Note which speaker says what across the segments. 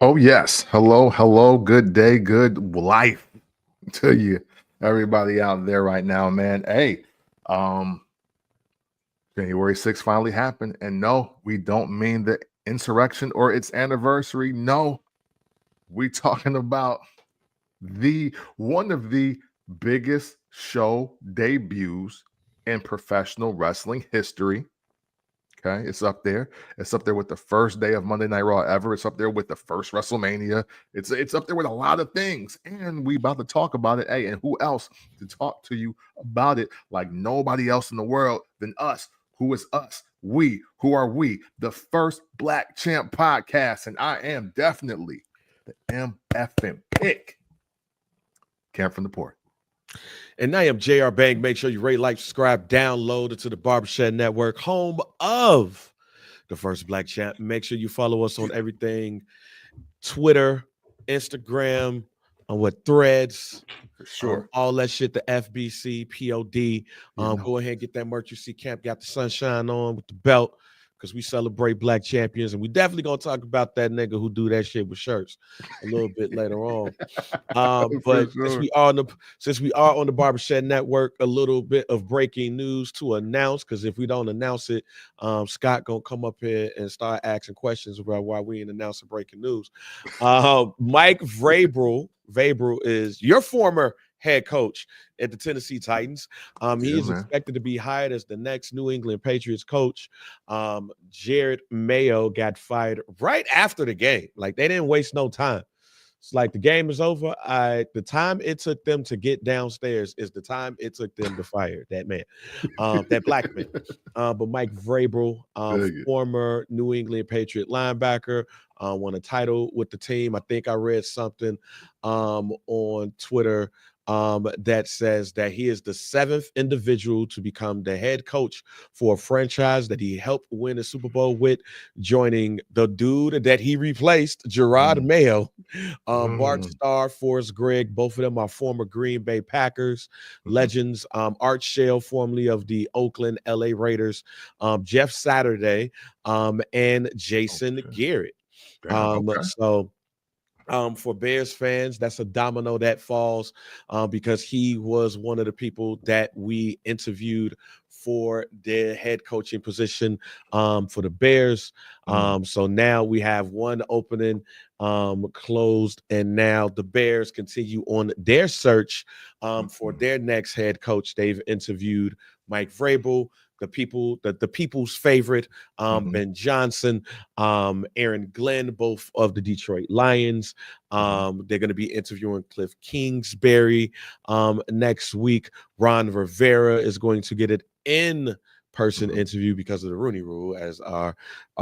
Speaker 1: Oh, yes. Hello, hello. Good day, good life to you, everybody out there right now, man. Hey, um, January 6th finally happened. And no, we don't mean the insurrection or its anniversary. No, we talking about the one of the biggest show debuts in professional wrestling history. Okay, it's up there. It's up there with the first day of Monday Night Raw ever. It's up there with the first WrestleMania. It's up there with a lot of things, and we about to talk about it. Hey, and who else to talk to you about it like nobody else in the world than us? Who is us? We. Who are we? The first Black Champ podcast, and I am definitely the MFM pick. Cam from the port.
Speaker 2: And I am JR Bank. Make sure you rate, like, subscribe, download it to the Barbershop Network, home of the first Black Champ. Make sure you follow us on everything: Twitter, Instagram, on Threads,
Speaker 1: For sure.
Speaker 2: all that shit, the FBC, POD. Go ahead and get that merch. You see Camp got the sunshine on with the belt, because we celebrate Black champions, and we definitely gonna talk about that nigga who do that shit with shirts a little bit later on. But
Speaker 1: sure.
Speaker 2: since we are on the Barbershop Network, a little bit of breaking news to announce, because if we don't announce it, Scott gonna come up here and start asking questions about why we ain't announcing breaking news. Mike Vrabel is your former head coach at the Tennessee Titans. He is expected to be hired as the next New England Patriots coach. Jared Mayo got fired right after the game. Like, they didn't waste no time. It's like the game is over. The time it took them to get downstairs is the time it took them to fire that man, that black man. But Mike Vrabel, former New England Patriot linebacker, won a title with the team. I think I read something on Twitter that says that he is the 7th individual to become the head coach for a franchise that he helped win a Super Bowl with, joining the dude that he replaced, Gerard Mayo, Bart Starr, Forrest Gregg. Both of them are former Green Bay Packers legends. Art Shell, formerly of the Oakland LA Raiders, Jeff Saturday, and Jason Garrett. So for Bears fans, that's a domino that falls, because he was one of the people that we interviewed for their head coaching position for the Bears. So now we have one opening closed, and now the Bears continue on their search for their next head coach. They've interviewed Mike Vrabel, the people's favorite, Ben Johnson, Aaron Glenn, both of the Detroit Lions. They're going to be interviewing Cliff Kingsbury next week. Ron Rivera is going to get an in-person interview because of the Rooney Rule, as our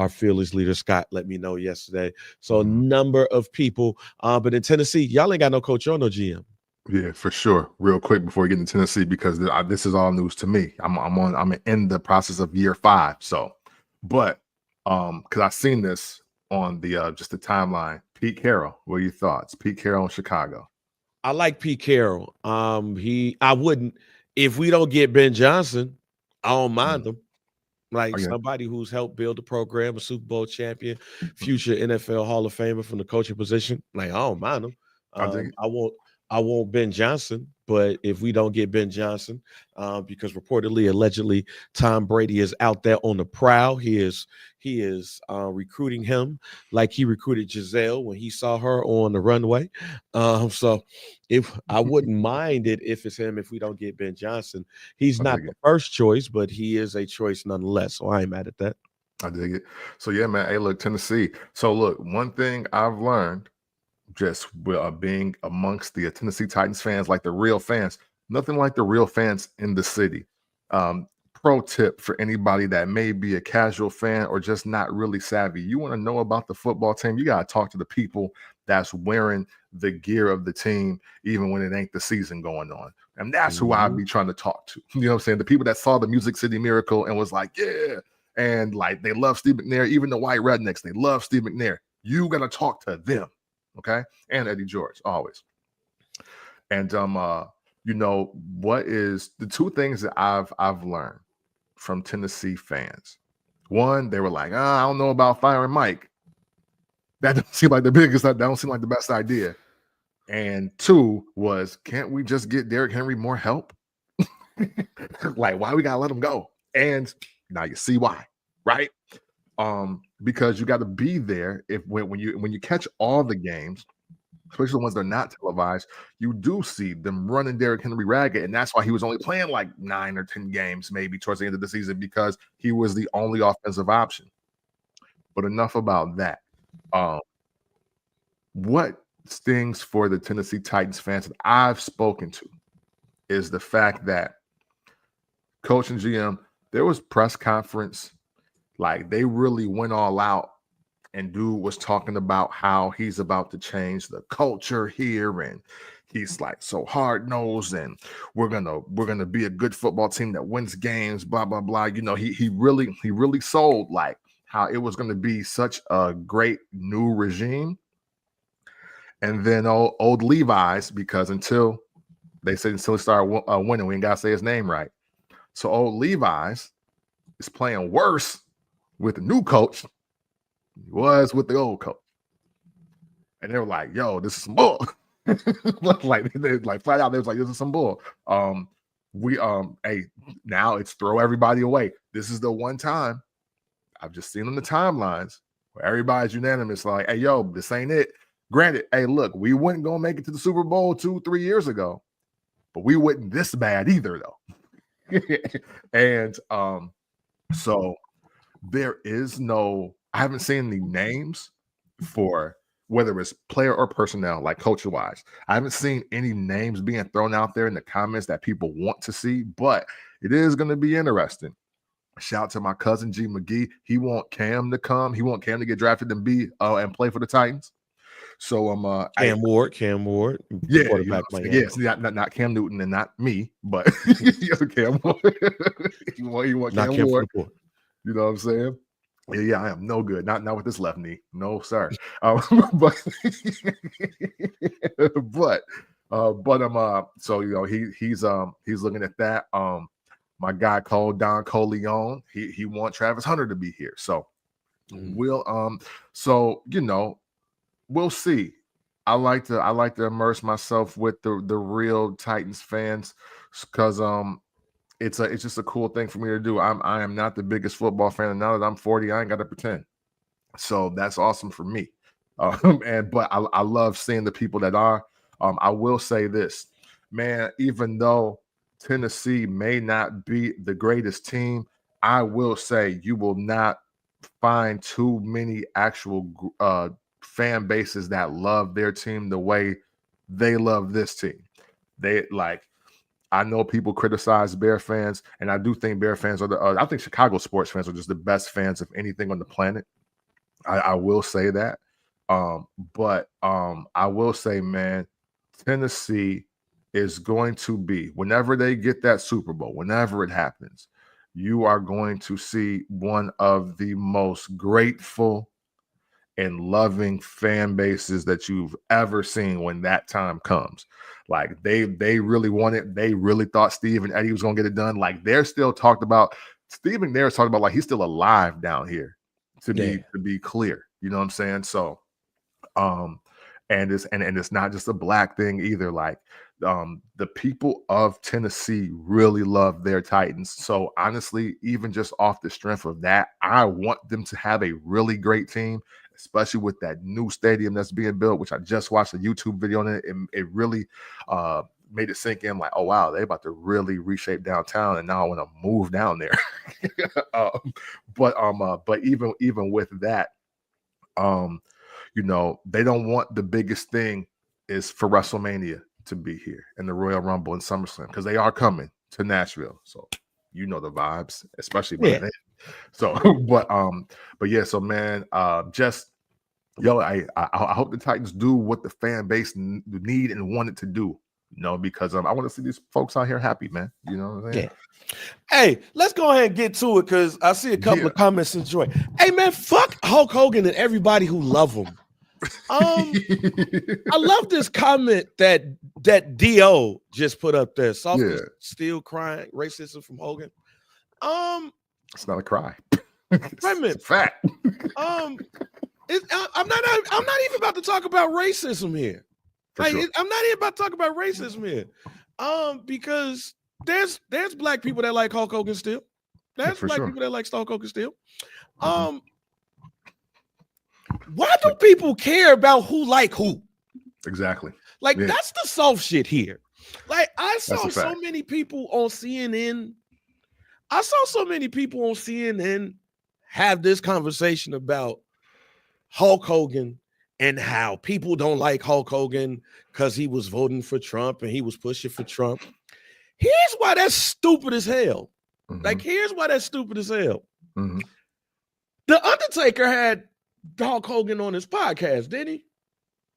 Speaker 2: fearless leader Scott let me know yesterday. So a number of people, but in Tennessee, y'all ain't got no coach or no GM.
Speaker 1: Yeah, for sure. Real quick before we get into Tennessee, because this is all news to me. I'm in the process of year 5. So, but because I've seen this on the just the timeline. Pete Carroll, what are your thoughts? Pete Carroll in Chicago.
Speaker 2: I like Pete Carroll. I wouldn't, if we don't get Ben Johnson, I don't mind him. Like somebody who's helped build the program, a Super Bowl champion, future NFL Hall of Famer from the coaching position. Like, I don't mind him. I want Ben Johnson, but if we don't get Ben Johnson, because reportedly, allegedly, Tom Brady is out there on the prowl. He is recruiting him like he recruited Giselle when he saw her on the runway. So if I wouldn't mind it if it's him, if we don't get Ben Johnson. He's not the first choice, but he is a choice nonetheless. So I ain't mad at that.
Speaker 1: I dig it. So yeah, man. Hey, look, Tennessee. So look, one thing I've learned, just being amongst the Tennessee Titans fans, like the real fans, nothing like the real fans in the city. Pro tip for anybody that may be a casual fan or just not really savvy. You want to know about the football team, you got to talk to the people that's wearing the gear of the team, even when it ain't the season going on. And that's who I'd be trying to talk to. You know what I'm saying? The people that saw the Music City Miracle and was like, yeah. And like, they love Steve McNair, even the white rednecks, they love Steve McNair. You got to talk to them. Okay. And Eddie George, always. And you know, what is the two things that I've learned from Tennessee fans? One, they were like, I don't know about firing Mike. That don't seem like the biggest. That don't seem like the best idea. And 2 was, can't we just get Derrick Henry more help? Like, why we gotta let him go? And now you see why, right? Because you got to be there when you catch all the games, especially the ones that are not televised, you do see them running Derrick Henry ragged, and that's why he was only playing like 9 or 10 games maybe towards the end of the season, because he was the only offensive option. But enough about that. What stings for the Tennessee Titans fans that I've spoken to is the fact that coach and GM, there was press conference, like they really went all out, and dude was talking about how he's about to change the culture here, and he's like so hard-nosed, and we're gonna be a good football team that wins games, blah blah blah. You know, he really sold like how it was gonna be such a great new regime. And then old Levi's, because until he started winning, we ain't gotta say his name right. So old Levi's is playing worse with the new coach than he was with the old coach. And they were like, yo, this is some bull. like flat out, they was like, this is some bull. Hey, now it's throw everybody away. This is the one time I've just seen on the timelines where everybody's unanimous, like, hey, yo, this ain't it. Granted, hey, look, we wouldn't go make it to the Super Bowl 2-3 years ago, but we wouldn't this bad either, though. And so there is no, I haven't seen any names for whether it's player or personnel, like culture wise. I haven't seen any names being thrown out there in the comments that people want to see, but it is going to be interesting. Shout out to my cousin G McGee. He want Cam to come. He want Cam to get drafted and be and play for the Titans. So
Speaker 2: Cam Ward,
Speaker 1: yeah, yes, not Cam Newton and not me, but Cam Ward. you want
Speaker 2: not
Speaker 1: Cam Ward. You know what I'm saying? Yeah, I am no good. Not with this left knee. No, sir. But so you know, he's looking at that. My guy called Don Coleon. He want Travis Hunter to be here. So so you know, we'll see. I like to immerse myself with the real Titans fans, because it's just a cool thing for me to do. I am not the biggest football fan, and now that I'm 40, I ain't got to pretend. So that's awesome for me. But I love seeing the people that are. I will say this, man, even though Tennessee may not be the greatest team, I will say you will not find too many actual fan bases that love their team the way they love this team. They like, I know people criticize Bear fans, and I do think Bear fans are I think Chicago sports fans are just the best fans of anything on the planet. I will say that. But I will say, man, Tennessee is going to be, whenever they get that Super Bowl, whenever it happens, you are going to see one of the most grateful and loving fan bases that you've ever seen when that time comes. Like they really wanted, they really thought Steve and Eddie was gonna get it done. Like they're still talked about, Steve McNair's talking about like he's still alive down here, to be clear. You know what I'm saying? So and it's not just a black thing either. Like the people of Tennessee really love their Titans. So honestly, even just off the strength of that, I want them to have a really great team, especially with that new stadium that's being built, which I just watched a YouTube video on it. It really made it sink in, like, oh wow, they're about to really reshape downtown, and now I want to move down there. But even with that, you know, they don't want the biggest thing is for WrestleMania to be here and the Royal Rumble and SummerSlam, because they are coming to Nashville. So you know the vibes, especially by then. So, but yeah, so man, just yo, I hope the Titans do what the fan base need and want it to do, you know, because I want to see these folks out here happy, man. You know what I'm saying?
Speaker 2: Yeah. Hey, let's go ahead and get to it, because I see a couple of comments enjoy. Hey man, fuck Hulk Hogan and everybody who love him. I love this comment that Do just put up there. Softly still crying racism from Hogan.
Speaker 1: It's not a cry.
Speaker 2: It's a fact. I'm not even about to talk about racism here.
Speaker 1: For sure.
Speaker 2: I'm not even about to talk about racism here. Because there's black people that like Hulk Hogan still. There's black people that like Hulk Hogan still. Why do people care about who like who?
Speaker 1: Exactly.
Speaker 2: Like that's the soft shit here. Like I saw so many people on CNN. Have this conversation about Hulk Hogan and how people don't like Hulk Hogan because he was voting for Trump and he was pushing for Trump. Here's why that's stupid as hell. Like, here's why that's stupid as hell. The Undertaker had Hulk Hogan on his podcast, didn't he?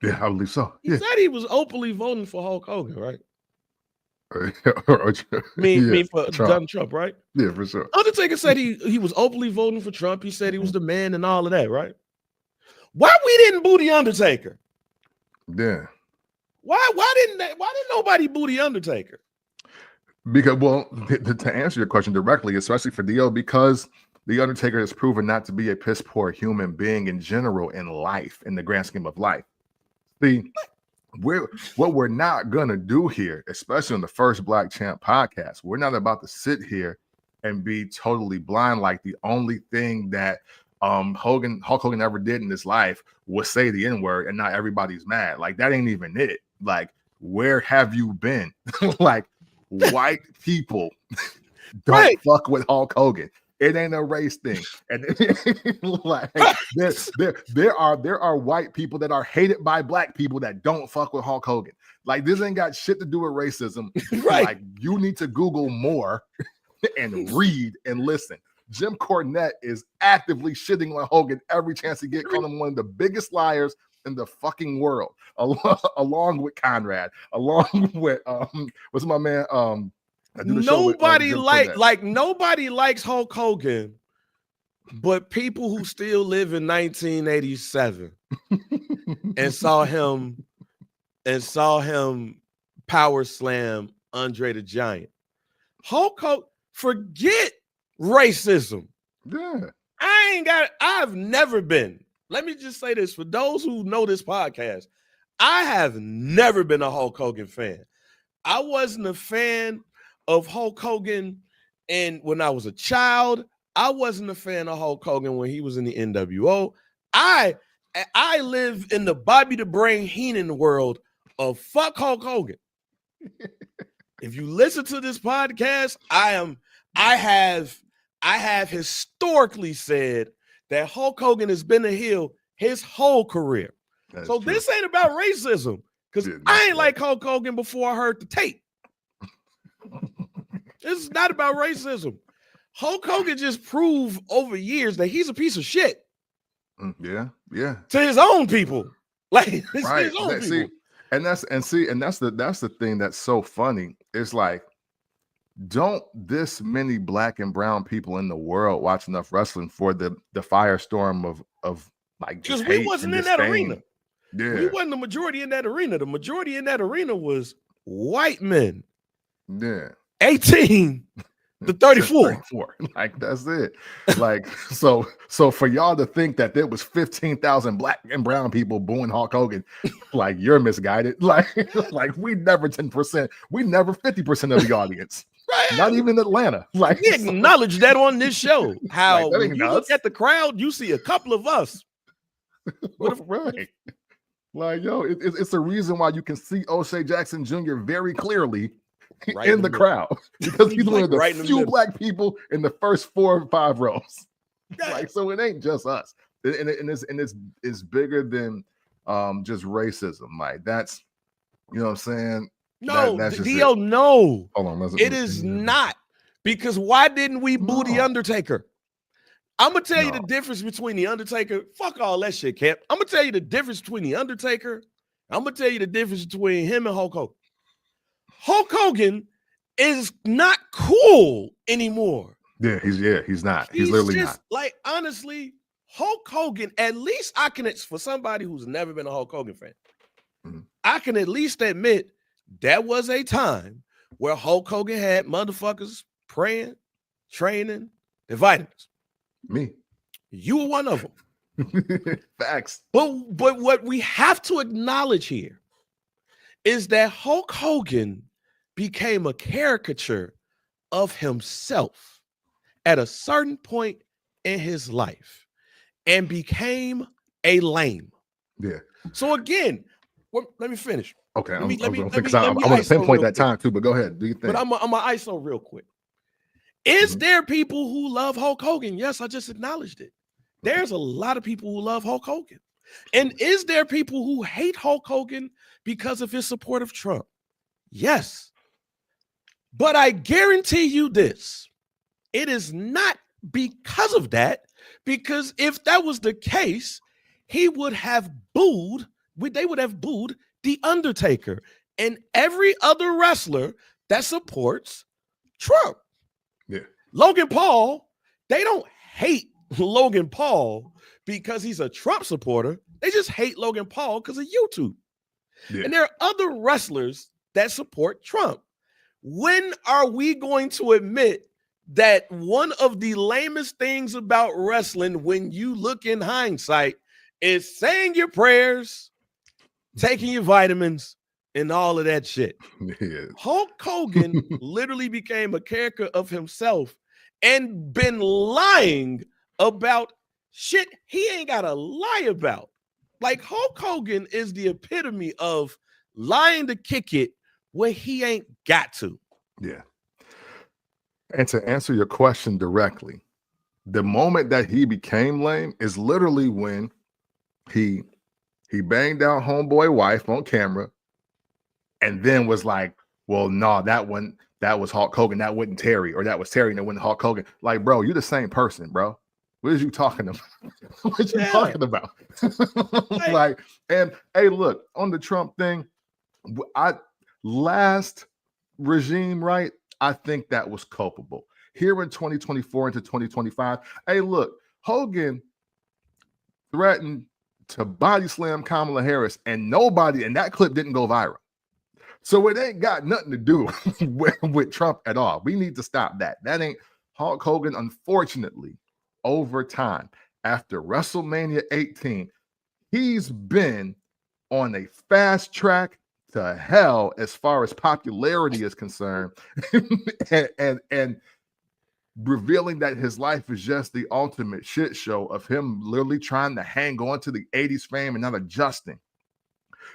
Speaker 1: Yeah, I believe so.
Speaker 2: He said he was openly voting for Hulk Hogan, right? For Donald Trump, right?
Speaker 1: Yeah, for sure.
Speaker 2: Undertaker said he was openly voting for Trump. He said he was the man and all of that, right? Why we didn't boo the Undertaker?
Speaker 1: Yeah.
Speaker 2: Why didn't nobody boo the Undertaker?
Speaker 1: Because, well, to answer your question directly, especially for Dio, because the Undertaker has proven not to be a piss poor human being in general in life, in the grand scheme of life. See, what we're not gonna do here, especially on the first Black Champ podcast, we're not about to sit here and be totally blind. Like the only thing that Hulk Hogan ever did in his life was say the N-word, and not everybody's mad. Like that ain't even it. Like, where have you been? Like, white people don't fuck with Hulk Hogan. It ain't a race thing. And like there are white people that are hated by black people that don't fuck with Hulk Hogan. Like this ain't got shit to do with racism. Like you need to Google more and read and listen. Jim Cornette is actively shitting on Hogan every chance he gets, calling him one of the biggest liars in the fucking world, along with Conrad, along with what's my man
Speaker 2: nobody likes Hulk Hogan, but people who still live in 1987 and saw him power slam Andre the Giant. Hulk Hogan, forget racism.
Speaker 1: Yeah.
Speaker 2: I've never been. Let me just say this for those who know this podcast. I have never been a Hulk Hogan fan. I wasn't a fan of Hulk Hogan, and when I was a child, I wasn't a fan of Hulk Hogan when he was in the NWO. I live in the Bobby the Brain Heenan world of fuck Hulk Hogan. If you listen to this podcast, I have historically said that Hulk Hogan has been a heel his whole career. That's so true. This ain't about racism, because I ain't like Hulk Hogan before I heard the tape. This is not about racism. Hulk Hogan just proved over years that he's a piece of shit.
Speaker 1: Yeah.
Speaker 2: To his own people. Like his own people.
Speaker 1: And that's the thing that's so funny. It's like, don't this many black and brown people in the world watch enough wrestling for the firestorm of like,
Speaker 2: because we wasn't in that arena.
Speaker 1: Yeah.
Speaker 2: We wasn't the majority in that arena. The majority in that arena was white men.
Speaker 1: Yeah.
Speaker 2: 18 to 34.
Speaker 1: Like that's it. Like so for y'all to think that there was 15,000 black and brown people booing Hulk Hogan, like you're misguided. Like we never 10%, we never 50% of the audience. Right. Not even Atlanta. Like
Speaker 2: we acknowledge that on this show. How like, when you look at the crowd, you see a couple of us.
Speaker 1: Right. Like yo, it's a reason why you can see O'Shea Jackson Jr. very clearly. Right in the crowd, because he's one of the few black people in the first 4 or 5 rows. Like, so it ain't just us, and it's bigger than just racism. Like that's, you know what I'm saying?
Speaker 2: No, Dio, no. Hold on, it is not, because why didn't we boo the Undertaker? I'm gonna tell you the difference between the Undertaker. Fuck all that shit, Cap. I'm gonna tell you the difference between the Undertaker. I'm gonna tell you the difference between him and Hulk Hogan. Hulk Hogan is not cool anymore.
Speaker 1: Yeah, he's not. He's literally not.
Speaker 2: Like, honestly, Hulk Hogan, at least I can, for somebody who's never been a Hulk Hogan fan, I can at least admit there was a time where Hulk Hogan had motherfuckers praying, training, their vitamins.
Speaker 1: Me.
Speaker 2: You were one of them.
Speaker 1: Facts.
Speaker 2: But what we have to acknowledge here is that Hulk Hogan became a caricature of himself at a certain point in his life and became a lame.
Speaker 1: Yeah.
Speaker 2: So again, let me finish.
Speaker 1: Okay.
Speaker 2: Let
Speaker 1: I
Speaker 2: me
Speaker 1: want to
Speaker 2: ISO
Speaker 1: pinpoint
Speaker 2: real
Speaker 1: that
Speaker 2: quick.
Speaker 1: time too, but go ahead. Do you think?
Speaker 2: But I'm a ISO real quick. Is there people who love Hulk Hogan? Yes, I just acknowledged it. There's a lot of people who love Hulk Hogan. And is there people who hate Hulk Hogan because of his support of Trump? Yes. But I guarantee you this. It is not because of that, because if that was the case, he would have booed, they would have booed The Undertaker and every other wrestler that supports Trump.
Speaker 1: Yeah.
Speaker 2: Logan Paul, they don't hate Logan Paul because he's a Trump supporter. They just hate Logan Paul because of YouTube.
Speaker 1: Yeah.
Speaker 2: And there are other wrestlers that support Trump. When are we going to admit that one of the lamest things about wrestling, when you look in hindsight, is saying your prayers, taking your vitamins, and all of that shit?
Speaker 1: Yeah.
Speaker 2: Hulk Hogan literally became a character of himself and been lying about shit he ain't got to lie about. Like, Hulk Hogan is the epitome of lying to kick it where he ain't got to.
Speaker 1: Yeah. And to answer your question directly, the moment that he became lame is literally when he banged out homeboy wife on camera and then was like, well, no, that was Hulk Hogan. That wasn't Terry, or that was Terry and it wasn't Hulk Hogan. Like, bro, you're the same person, bro. What is you talking about? What you talking about? Like, and hey, look, on the Trump thing, last regime, right? I think that was culpable. Here in 2024 into 2025, hey, look, Hogan threatened to body slam Kamala Harris, and that clip didn't go viral. So it ain't got nothing to do with Trump at all. We need to stop that. That ain't Hulk Hogan. Unfortunately, over time, after WrestleMania 18, he's been on a fast track to hell as far as popularity is concerned, and revealing that his life is just the ultimate shit show of him literally trying to hang on to the 80s fame and not adjusting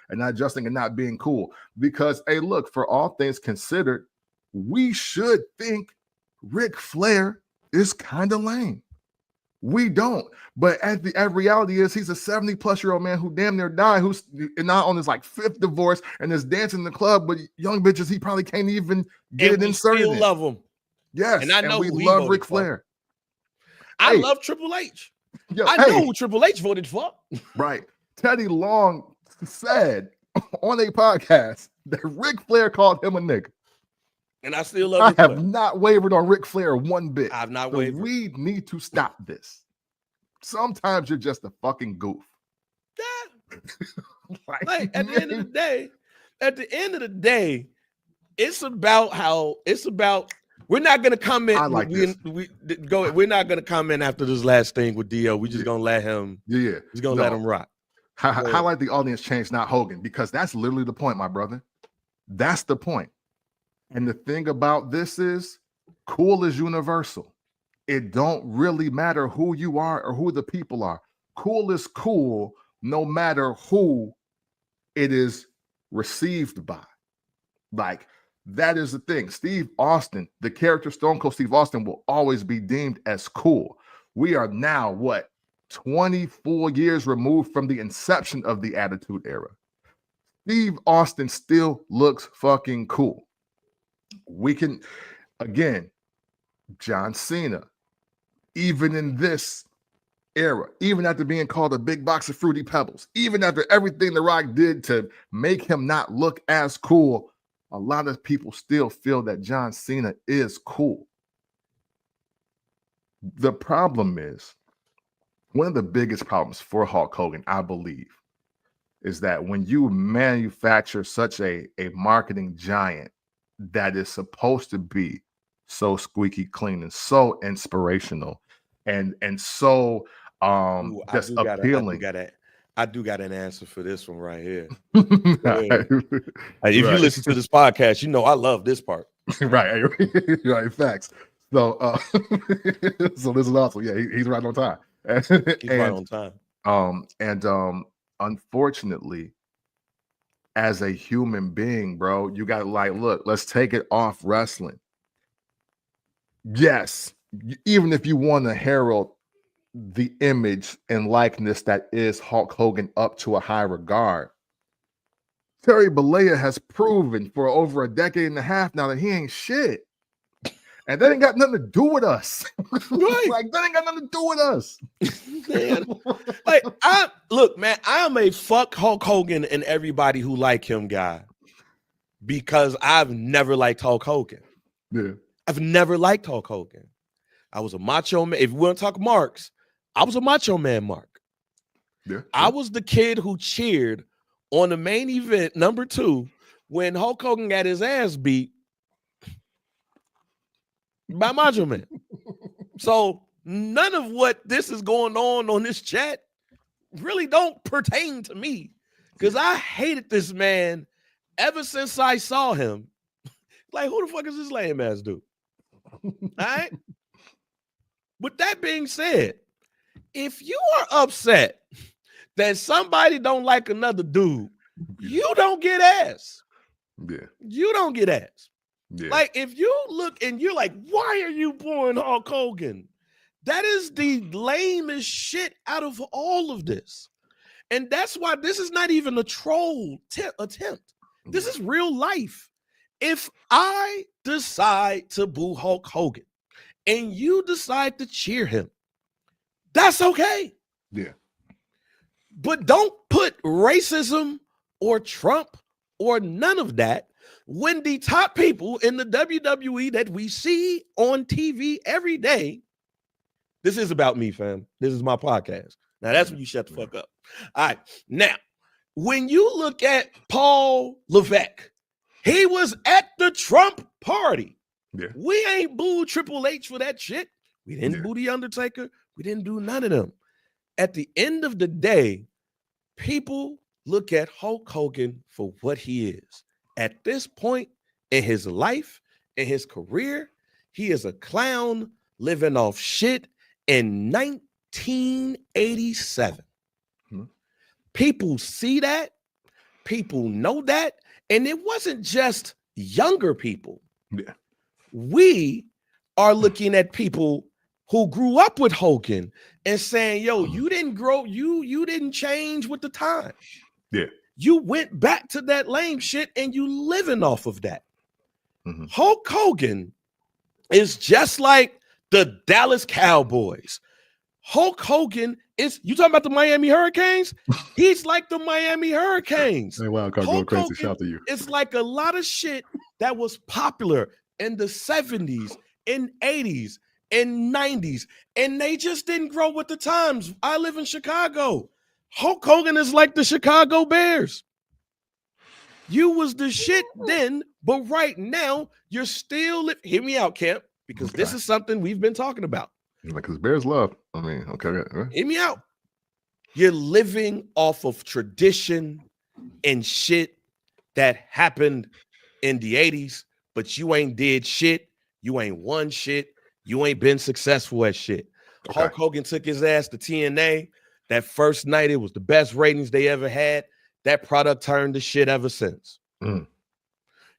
Speaker 1: and not being cool. Because, hey, look, for all things considered, we should think Ric Flair is kind of lame. We don't. But the reality is he's a 70-plus-year-old man who damn near died, who's now on his like 5th divorce and is dancing in the club with young bitches he probably can't even get it inserted in.
Speaker 2: We still love him.
Speaker 1: Yes,
Speaker 2: and I know
Speaker 1: we
Speaker 2: who
Speaker 1: love Ric Flair.
Speaker 2: I love Triple H. I know who Triple H voted for.
Speaker 1: Right. Teddy Long said on a podcast that Ric Flair called him a nigga.
Speaker 2: And I still love Ric
Speaker 1: Flair. I have not wavered on Ric Flair one bit.
Speaker 2: I've not wavered.
Speaker 1: We need to stop this. Sometimes you're just a fucking goof.
Speaker 2: Yeah. Like at the end of the day, it's about we're not gonna comment.
Speaker 1: I like this.
Speaker 2: We're not gonna comment after this last thing with Dio. We're just gonna let him.
Speaker 1: Yeah.
Speaker 2: Just gonna let him rock.
Speaker 1: Highlight the audience change, not Hogan, because that's literally the point, my brother. That's the point. And the thing about this is, cool is universal. It don't really matter who you are or who the people are. Cool is cool, no matter who it is received by. Like, that is the thing. Steve Austin, the character Stone Cold Steve Austin, will always be deemed as cool. We are now, 24 years removed from the inception of the Attitude Era. Steve Austin still looks fucking cool. We can, again, John Cena, even in this era, even after being called a big box of Fruity Pebbles, even after everything The Rock did to make him not look as cool, a lot of people still feel that John Cena is cool. The problem is, one of the biggest problems for Hulk Hogan, I believe, is that when you manufacture such a marketing giant that is supposed to be so squeaky clean and so inspirational and so
Speaker 2: Ooh,
Speaker 1: just appealing.
Speaker 2: I do got an answer for this one right here.
Speaker 1: Right.
Speaker 2: If you listen to this podcast, you know I love this part.
Speaker 1: Right. Right. Facts. So, so this is awesome. Yeah, he's right on time.
Speaker 2: He's right on time.
Speaker 1: Unfortunately, as a human being, bro, you got to like, look, let's take it off wrestling. Yes, even if you want to herald the image and likeness that is Hulk Hogan up to a high regard, Terry Bollea has proven for over a decade and a half now that he ain't shit. And that ain't got nothing to do with us.
Speaker 2: Right.
Speaker 1: Like, that ain't got nothing to do with us.
Speaker 2: Man. Like, man, I am a fuck Hulk Hogan and everybody who like him guy because I've never liked Hulk Hogan.
Speaker 1: Yeah.
Speaker 2: I've never liked Hulk Hogan. I was a macho man. If we want to talk marks, I was a macho man mark.
Speaker 1: Yeah.
Speaker 2: I was the kid who cheered on the main event, number 2, when Hulk Hogan got his ass beat by Macho Man. So none of what this is going on this chat really don't pertain to me because I hated this man ever since I saw him. Like, who the fuck is this lame ass dude? All right. With that being said, if you are upset that somebody don't like another dude, you don't get ass.
Speaker 1: Yeah.
Speaker 2: You don't get ass.
Speaker 1: Yeah.
Speaker 2: Like, if you look and you're like, why are you pouring Hulk Hogan? That is the lamest shit out of all of this. And that's why this is not even a troll attempt. This is real life. If I decide to boo Hulk Hogan and you decide to cheer him, that's okay.
Speaker 1: Yeah.
Speaker 2: But don't put racism or Trump or none of that when the top people in the WWE that we see on TV every day. This is about me, fam. This is my podcast. Now that's when you shut the fuck up. All right. Now, when you look at Paul Levesque, he was at the Trump party.
Speaker 1: Yeah.
Speaker 2: We ain't booed Triple H for that shit. We didn't boo The Undertaker. We didn't do none of them. At the end of the day, people look at Hulk Hogan for what he is. At this point in his life, in his career, he is a clown living off shit in 1987.
Speaker 1: Mm-hmm.
Speaker 2: People see that. People know that. And it wasn't just younger people.
Speaker 1: Yeah.
Speaker 2: We are looking at people who grew up with Hogan and saying, yo, you didn't grow, you didn't change with the time.
Speaker 1: Yeah.
Speaker 2: You went back to that lame shit and you living off of that.
Speaker 1: Mm-hmm.
Speaker 2: Hulk Hogan is just like the Dallas Cowboys. Hulk Hogan is, you talking about the Miami Hurricanes? He's like the Miami Hurricanes.
Speaker 1: Hey, wow, go crazy. Shout to you.
Speaker 2: It's like a lot of shit that was popular in the 70s, in 80s, in 90s, and they just didn't grow with the times. I live in Chicago. Hulk Hogan is like the Chicago Bears. You was the shit then, but right now you're still hear me out, Camp, because this is something we've been talking about.
Speaker 1: Like, because Bears love. I mean, okay. Right.
Speaker 2: Hear me out. You're living off of tradition and shit that happened in the 80s, but you ain't did shit. You ain't won shit. You ain't been successful at shit. Okay. Hulk Hogan took his ass to TNA. That first night, it was the best ratings they ever had. That product turned to shit ever since.
Speaker 1: Mm.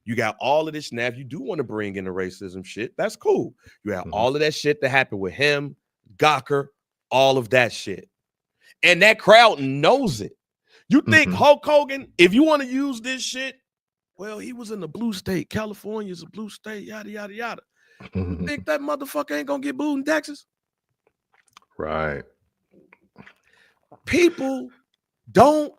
Speaker 2: You got all of this. Now, if you do want to bring in the racism shit, that's cool. You have all of that shit that happened with him, Gawker, all of that shit. And that crowd knows it. You think Hulk Hogan, if you want to use this shit, well, he was in the blue state. California's a blue state, yada, yada, yada. You think that motherfucker ain't going to get booed in Texas?
Speaker 1: Right.
Speaker 2: People don't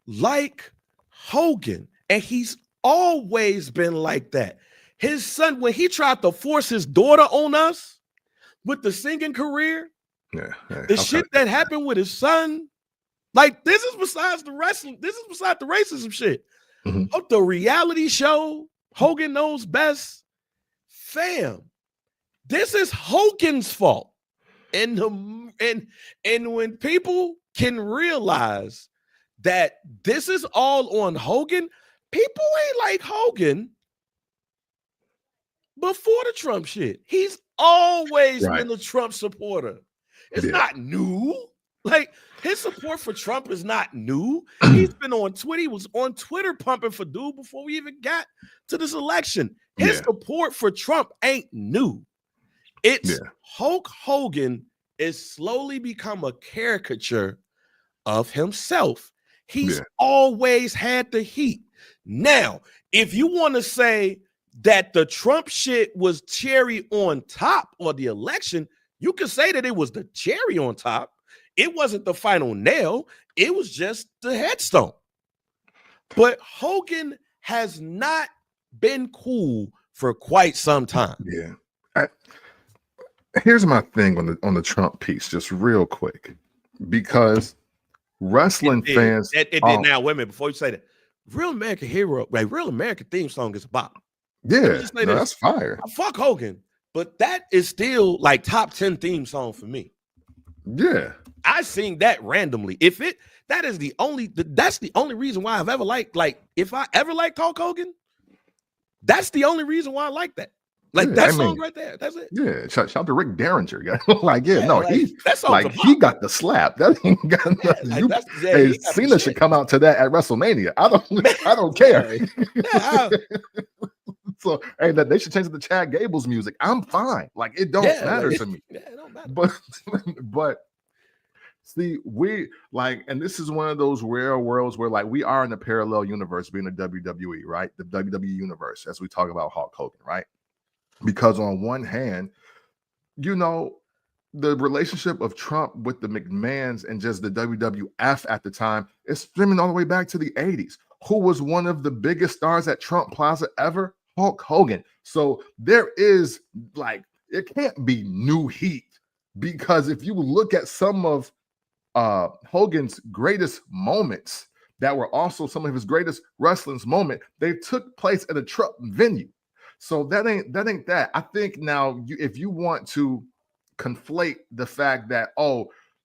Speaker 2: like Hogan, and he's always been like that. His son, when he tried to force his daughter on us with the singing career, the shit that happened with his son, like, this is besides the wrestling, this is besides the racism shit. The reality show, Hogan Knows Best, fam, this is Hogan's fault. And when people can realize that this is all on Hogan, people ain't like Hogan before the Trump shit. He's always been a Trump supporter. It's not new. Like, his support for Trump is not new. He's been on Twitter. He was on Twitter pumping for dude before we even got to this election. His support for Trump ain't new. It's Hulk Hogan is slowly become a caricature of himself. He's always had the heat. Now, if you want to say that the Trump shit was cherry on top of the election, you can say that it was the cherry on top. It wasn't the final nail. It was just the headstone. But Hogan has not been cool for quite some time.
Speaker 1: Yeah. Here's my thing on the Trump piece, just real quick, because wrestling fans.
Speaker 2: It did now. Wait a minute before you say that. Real American Hero, like Real American theme song is a bop.
Speaker 1: Yeah, that's fire.
Speaker 2: Fuck Hogan, but that is still like top 10 theme song for me.
Speaker 1: Yeah,
Speaker 2: I sing that randomly. That's the only reason why I've ever liked. Like, if I ever liked Hulk Hogan, that's the only reason why I like that. Like, that song right there. That's it.
Speaker 1: Yeah. Shout out to Rick Derringer. Like, he got the slap. That ain't got nothing. Cena should come out to that at WrestleMania. I don't care. So, hey, they should change it to Chad Gable's music. I'm fine. Like, it don't matter to me. Yeah, it don't matter. But see, we like, and this is one of those rare worlds where, like, we are in a parallel universe being the WWE, right? The WWE universe, as we talk about Hulk Hogan, right? Because on one hand, the relationship of Trump with the McMahons and just the WWF at the time is stemming all the way back to the 80s. Who was one of the biggest stars at Trump Plaza ever? Hulk Hogan. So there is, like, it can't be new heat, because if you look at some of Hogan's greatest moments that were also some of his greatest wrestling moments, they took place at a Trump venue. So that ain't that. I think now, if you want to conflate the fact that,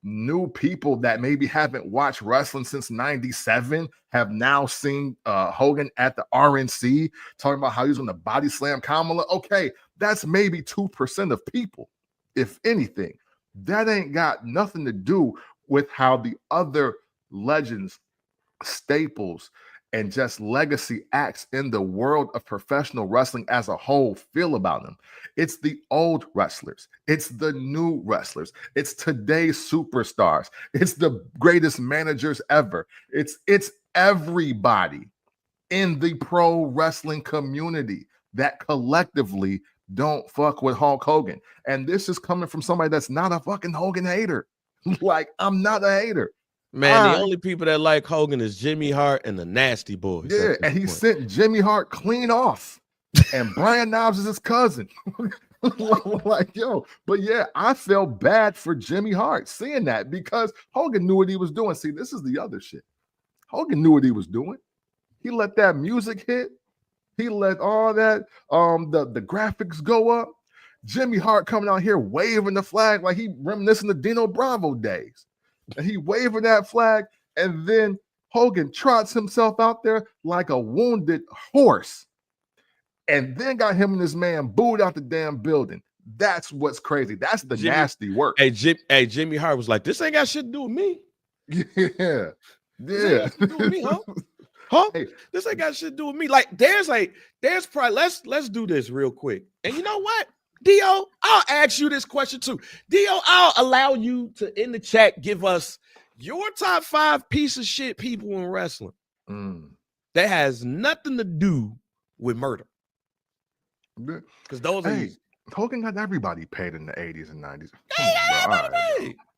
Speaker 1: new people that maybe haven't watched wrestling since 97 have now seen Hogan at the RNC talking about how he's going to body slam Kamala. Okay, that's maybe 2% of people, if anything. That ain't got nothing to do with how the other legends, staples, and just legacy acts in the world of professional wrestling as a whole feel about them. It's the old wrestlers. It's the new wrestlers. It's today's superstars. It's the greatest managers ever. It's everybody in the pro wrestling community that collectively don't fuck with Hulk Hogan. And this is coming from somebody that's not a fucking Hogan hater. Like, I'm not a hater.
Speaker 2: Man, the only people that like Hogan is Jimmy Hart and the Nasty Boys.
Speaker 1: Yeah, and he sent Jimmy Hart clean off. And Brian Knobbs is his cousin. Like, yo, but yeah, I felt bad for Jimmy Hart seeing that, because Hogan knew what he was doing. See, this is the other shit. Hogan knew what he was doing. He let that music hit. He let all that, the graphics go up. Jimmy Hart coming out here waving the flag like he reminiscing the Dino Bravo days. And he waving that flag, and then Hogan trots himself out there like a wounded horse, and then got him and his man booed out the damn building. That's what's crazy. That's the nasty work.
Speaker 2: Hey, Jimmy Hart was like, "This ain't got shit to do with me."
Speaker 1: Yeah.
Speaker 2: This ain't got shit to do with me, huh? Hey. This ain't got shit to do with me. Like, there's probably let's do this real quick. And you know what? Dio, I'll ask you this question too. Dio, I'll allow you to, in the chat, give us your top 5 piece of shit people in wrestling that has nothing to do with murder. Because those are easy.
Speaker 1: Hogan got everybody paid in the 80s and 90s.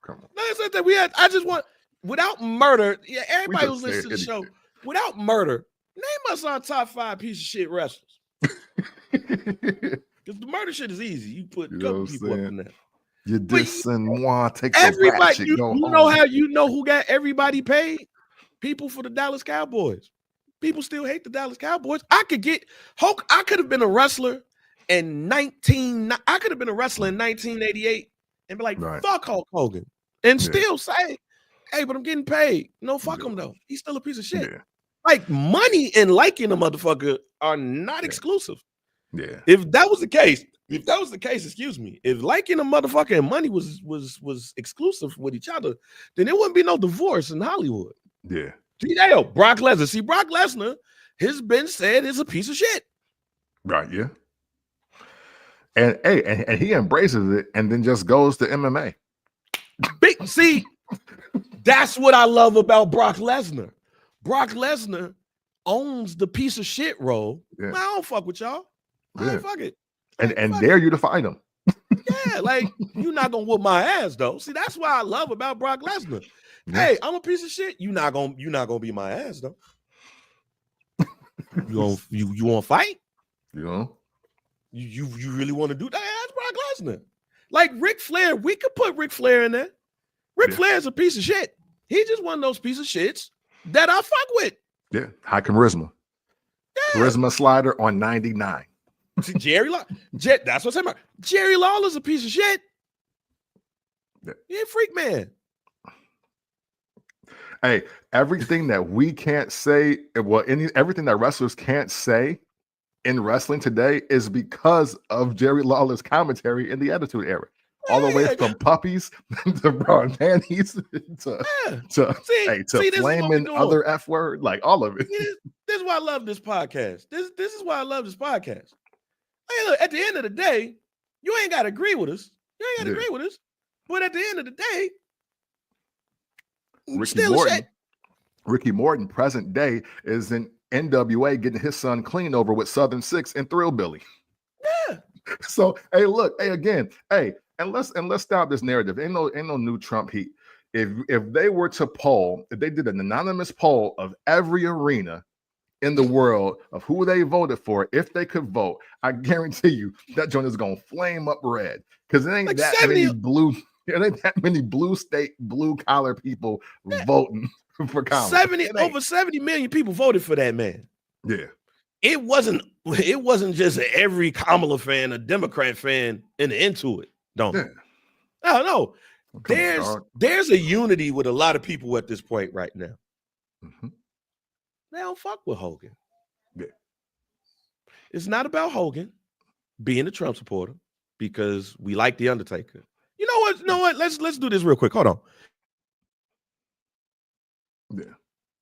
Speaker 1: Come on.
Speaker 2: No, it's not that I just want, without murder, yeah, everybody who's listening to the show, without murder, name us our top 5 piece of shit wrestlers. Because the murder shit is easy. You put a couple people up in there.
Speaker 1: You dissing moi, take
Speaker 2: everybody. You know how you know who got everybody paid? People for the Dallas Cowboys. People still hate the Dallas Cowboys. I could have been a wrestler in 1988 and be like,
Speaker 1: Right.
Speaker 2: fuck Hulk Hogan, and
Speaker 1: Yeah.
Speaker 2: still say, hey, but I'm getting paid. No, fuck
Speaker 1: Yeah.
Speaker 2: him though. He's still a piece of shit.
Speaker 1: Yeah.
Speaker 2: Like money and liking a motherfucker are not
Speaker 1: Yeah.
Speaker 2: exclusive.
Speaker 1: Yeah.
Speaker 2: If that was the case, excuse me, if liking a motherfucker and money was exclusive with each other, then there wouldn't be no divorce in Hollywood.
Speaker 1: Yeah.
Speaker 2: Hell, Brock Lesnar. See, Brock Lesnar has been said is a piece of shit.
Speaker 1: Right. Yeah. And hey, and he embraces it and then just goes to MMA.
Speaker 2: See, that's what I love about Brock Lesnar. Brock Lesnar owns the piece of shit role.
Speaker 1: Yeah.
Speaker 2: Man, I don't fuck with y'all.
Speaker 1: Yeah.
Speaker 2: Fuck it.
Speaker 1: And dare you to fight him.
Speaker 2: Yeah, like you're not gonna whoop my ass though. See, that's what I love about Brock Lesnar.
Speaker 1: Yeah.
Speaker 2: Hey, I'm a piece of shit. You're not gonna be my ass though. You want to fight?
Speaker 1: You know?
Speaker 2: You really want to do that? That's Brock Lesnar. Like Ric Flair, we could put Ric Flair in there. Ric Flair is a piece of shit. He just one of those piece of shits that I fuck with.
Speaker 1: Yeah, high charisma.
Speaker 2: Yeah.
Speaker 1: Charisma slider on 99.
Speaker 2: See, that's what I'm saying about. Jerry Lawler's a piece of shit.
Speaker 1: Yeah.
Speaker 2: He a freak man.
Speaker 1: Hey, everything that we can't say, everything that wrestlers can't say in wrestling today is because of Jerry Lawler's commentary in the Attitude Era. All the way from puppies to bra and panties to flaming other F word, like all of it.
Speaker 2: This is why I love this podcast. This is why I love this podcast. Hey, look, at the end of the day, you ain't got to agree with us. You ain't got to agree with us. But at the end of the day,
Speaker 1: Ricky Morton, present day, is in NWA getting his son clean over with Southern Six and Thrillbilly.
Speaker 2: Yeah.
Speaker 1: So hey, look, hey again, hey, and let's stop this narrative. Ain't no new Trump heat. If they were to poll, if they did an anonymous poll of every arena in the world of who they voted for, if they could vote, I guarantee you that joint is gonna flame up red because it ain't like that many blue. It ain't that many blue collar people voting for Kamala.
Speaker 2: Over 70 million people voted for that man.
Speaker 1: Yeah.
Speaker 2: It wasn't just every Kamala fan, a Democrat fan, and into it. No. There's a unity with a lot of people at this point right now.
Speaker 1: Mm-hmm.
Speaker 2: They don't fuck with Hogan.
Speaker 1: Yeah.
Speaker 2: It's not about Hogan being a Trump supporter because we like The Undertaker. You know what? Let's do this real quick. Hold on.
Speaker 1: Yeah.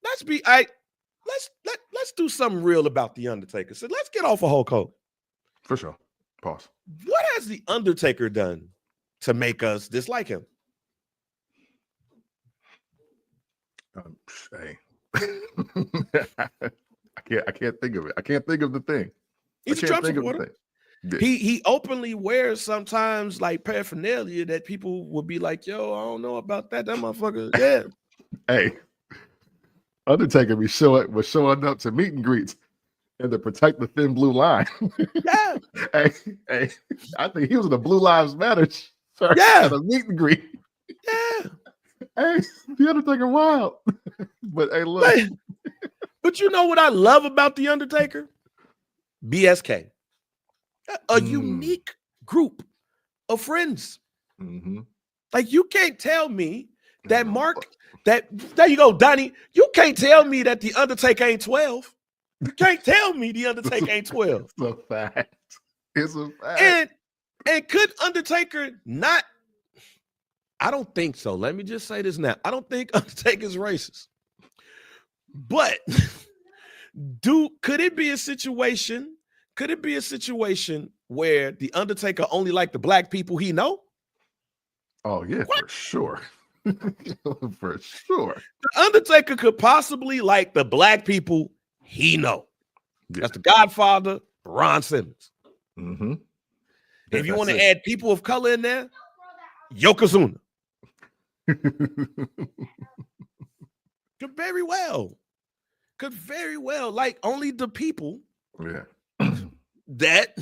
Speaker 2: Let's do something real about The Undertaker. So let's get off of Hulk Hogan.
Speaker 1: For sure. Pause.
Speaker 2: What has The Undertaker done to make us dislike him?
Speaker 1: Hey. I can't think of it. I can't think of the thing.
Speaker 2: He's a Trump supporter.
Speaker 1: Yeah.
Speaker 2: He openly wears sometimes like paraphernalia that people would be like, yo, I don't know about that. That motherfucker, yeah.
Speaker 1: Hey, Undertaker was showing up to meet and greets and to protect the thin blue line.
Speaker 2: Yeah.
Speaker 1: hey, I think he was in the Blue Lives Matter at a meet and greet.
Speaker 2: Yeah.
Speaker 1: Hey, The Undertaker wild. But hey, look.
Speaker 2: But you know what I love about The Undertaker? BSK. A unique group of friends.
Speaker 1: Mm-hmm.
Speaker 2: Like you can't tell me that there you go, Donnie. You can't tell me that The Undertaker ain't 12. You can't tell me The Undertaker ain't 12.
Speaker 1: It's a fact. It's a fact.
Speaker 2: And could Undertaker not? I don't think so. Let me just say this now. I don't think Undertaker's racist. But could it be a situation? Could it be a situation where The Undertaker only like the black people he know?
Speaker 1: Oh, yeah, for sure. For sure.
Speaker 2: The Undertaker could possibly like the black people he know. Yeah. That's the Godfather, Ron Simmons.
Speaker 1: Mm-hmm.
Speaker 2: If you want to add people of color in there, Yokozuna. Could very well. Like only the people.
Speaker 1: Yeah.
Speaker 2: That.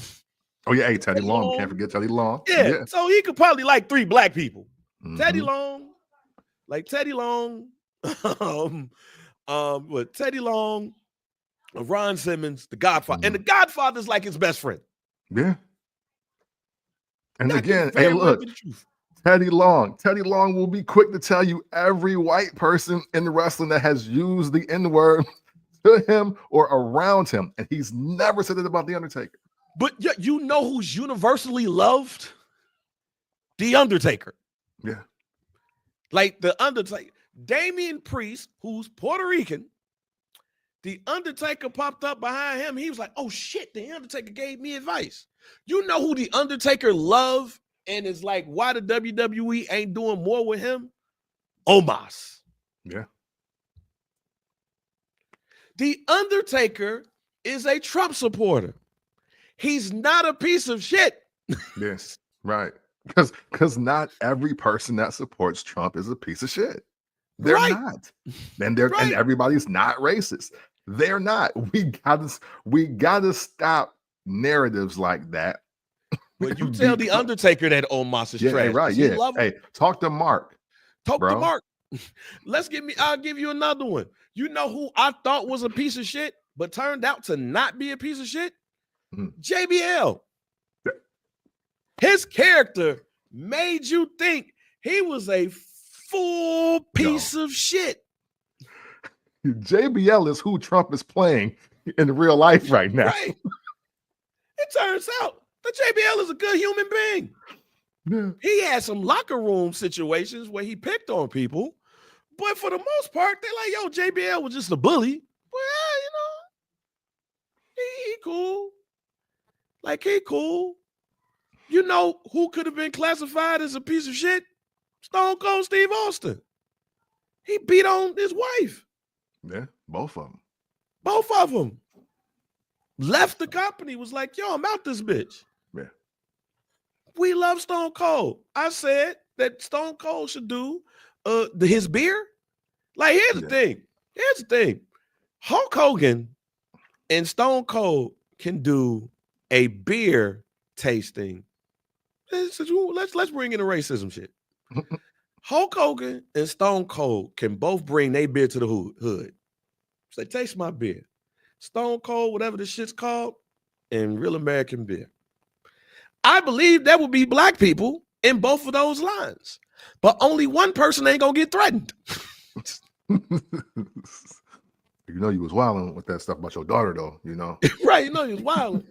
Speaker 1: Oh yeah, hey, Teddy Long. Can't forget Teddy Long.
Speaker 2: Yeah. So he could probably like 3 black people.
Speaker 1: Mm-hmm.
Speaker 2: Teddy Long. Teddy Long, Ron Simmons, the Godfather. Mm-hmm. And the Godfather's like his best friend.
Speaker 1: Yeah. And again, hey, look, Teddy Long. Teddy Long will be quick to tell you every white person in wrestling that has used the N-word to him or around him. And he's never said it about The Undertaker.
Speaker 2: But you know who's universally loved? The Undertaker.
Speaker 1: Yeah.
Speaker 2: Like the Undertaker. Damian Priest, who's Puerto Rican, the Undertaker popped up behind him. He was like, oh shit, the Undertaker gave me advice. You know who the Undertaker loved and is like, why the WWE ain't doing more with him? Omos.
Speaker 1: Yeah.
Speaker 2: The Undertaker is a Trump supporter. He's not a piece of shit.
Speaker 1: Yes, right. Because not every person that supports Trump is a piece of shit. They're
Speaker 2: Right.
Speaker 1: not. And and everybody's not racist. They're not. We gotta stop narratives like that.
Speaker 2: When you tell the Undertaker that Omos is trash,
Speaker 1: right. Yeah. Hey, talk to Mark.
Speaker 2: Talk to Mark. I'll give you another one. You know who I thought was a piece of shit, but turned out to not be a piece of shit? JBL. His character made you think he was a full piece of shit.
Speaker 1: JBL is who Trump is playing in real life right now.
Speaker 2: Right. It turns out that JBL is a good human being.
Speaker 1: Yeah.
Speaker 2: He had some locker room situations where he picked on people, but for the most part, they're like, yo, JBL was just a bully. Well, you know, he cool. Like, he cool. You know who could have been classified as a piece of shit? Stone Cold Steve Austin. He beat on his wife.
Speaker 1: Yeah, both of them.
Speaker 2: Both of them. Left the company, was like, yo, I'm out this bitch.
Speaker 1: Yeah.
Speaker 2: We love Stone Cold. I said that Stone Cold should do his beer. Like, here's the thing. Here's the thing. Hulk Hogan and Stone Cold can do a beer tasting. Let's bring in the racism shit. Hulk Hogan and Stone Cold can both bring their beer to the hood. Say, taste my beer. Stone Cold, whatever the shit's called, and Real American Beer. I believe there will be black people in both of those lines, but only one person ain't gonna get threatened.
Speaker 1: You know you was wilding with that stuff about your daughter, though. You know,
Speaker 2: right? You know you was wilding.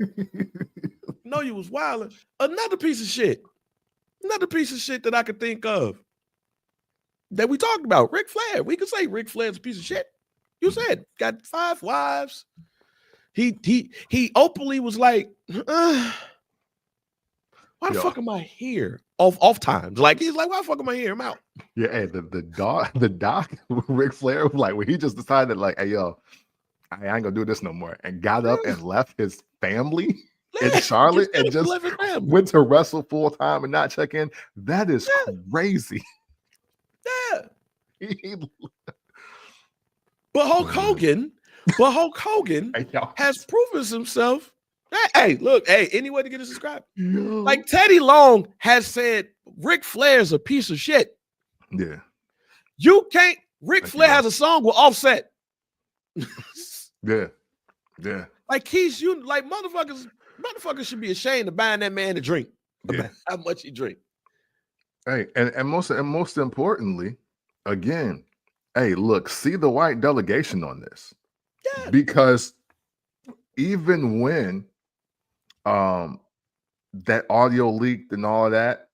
Speaker 2: You was wilding. Another piece of shit. Another piece of shit that I could think of that we talked about. Ric Flair. We could say Ric Flair's a piece of shit. You said got 5 wives. He openly was like, why the fuck am I here? Off times. Like, he's like, why the fuck am I here? I'm out.
Speaker 1: Yeah, hey, the doc, Ric Flair, like when he just decided, like, hey, yo, I ain't gonna do this no more, and got up and left his family in Charlotte and just went to wrestle full time and not check in. That is crazy.
Speaker 2: Yeah. But Hulk Hogan has proven himself. Hey, look, any way to get it subscribed? No. Like Teddy Long has said, Ric Flair's a piece of shit.
Speaker 1: Yeah.
Speaker 2: You can't. Ric Flair has a song with Offset.
Speaker 1: Yeah.
Speaker 2: Like motherfuckers should be ashamed of buying that man a drink. About how much he drink.
Speaker 1: Hey, and most importantly, again, hey, look, see the white delegation on this. Yeah. Because even when that audio leaked and all of that,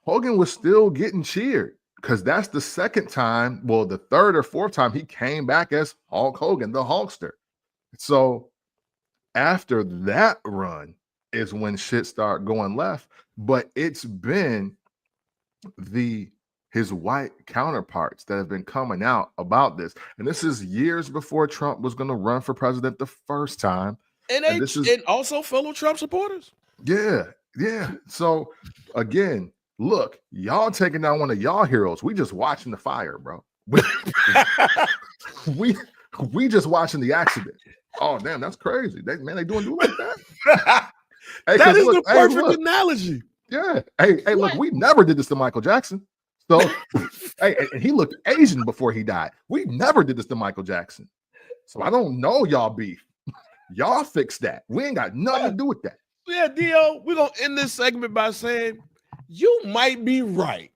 Speaker 1: Hogan was still getting cheered because that's the second time, well, the third or fourth time he came back as Hulk Hogan, the Hulkster. So after that run is when shit started going left. But it's been his white counterparts that have been coming out about this. And this is years before Trump was going to run for president the first time.
Speaker 2: And also fellow Trump supporters.
Speaker 1: Yeah. So again, look, y'all taking down one of y'all heroes. We just watching the fire, bro. We just watching the accident. Oh, damn, that's crazy. They do like that. Hey,
Speaker 2: that is the perfect analogy.
Speaker 1: Yeah. Hey, look, we never did this to Michael Jackson. So, hey, and he looked Asian before he died. We never did this to Michael Jackson. So I don't know y'all beef. Y'all fix that. We ain't got nothing to do with that.
Speaker 2: Yeah, Dio, we're going to end this segment by saying You might be right.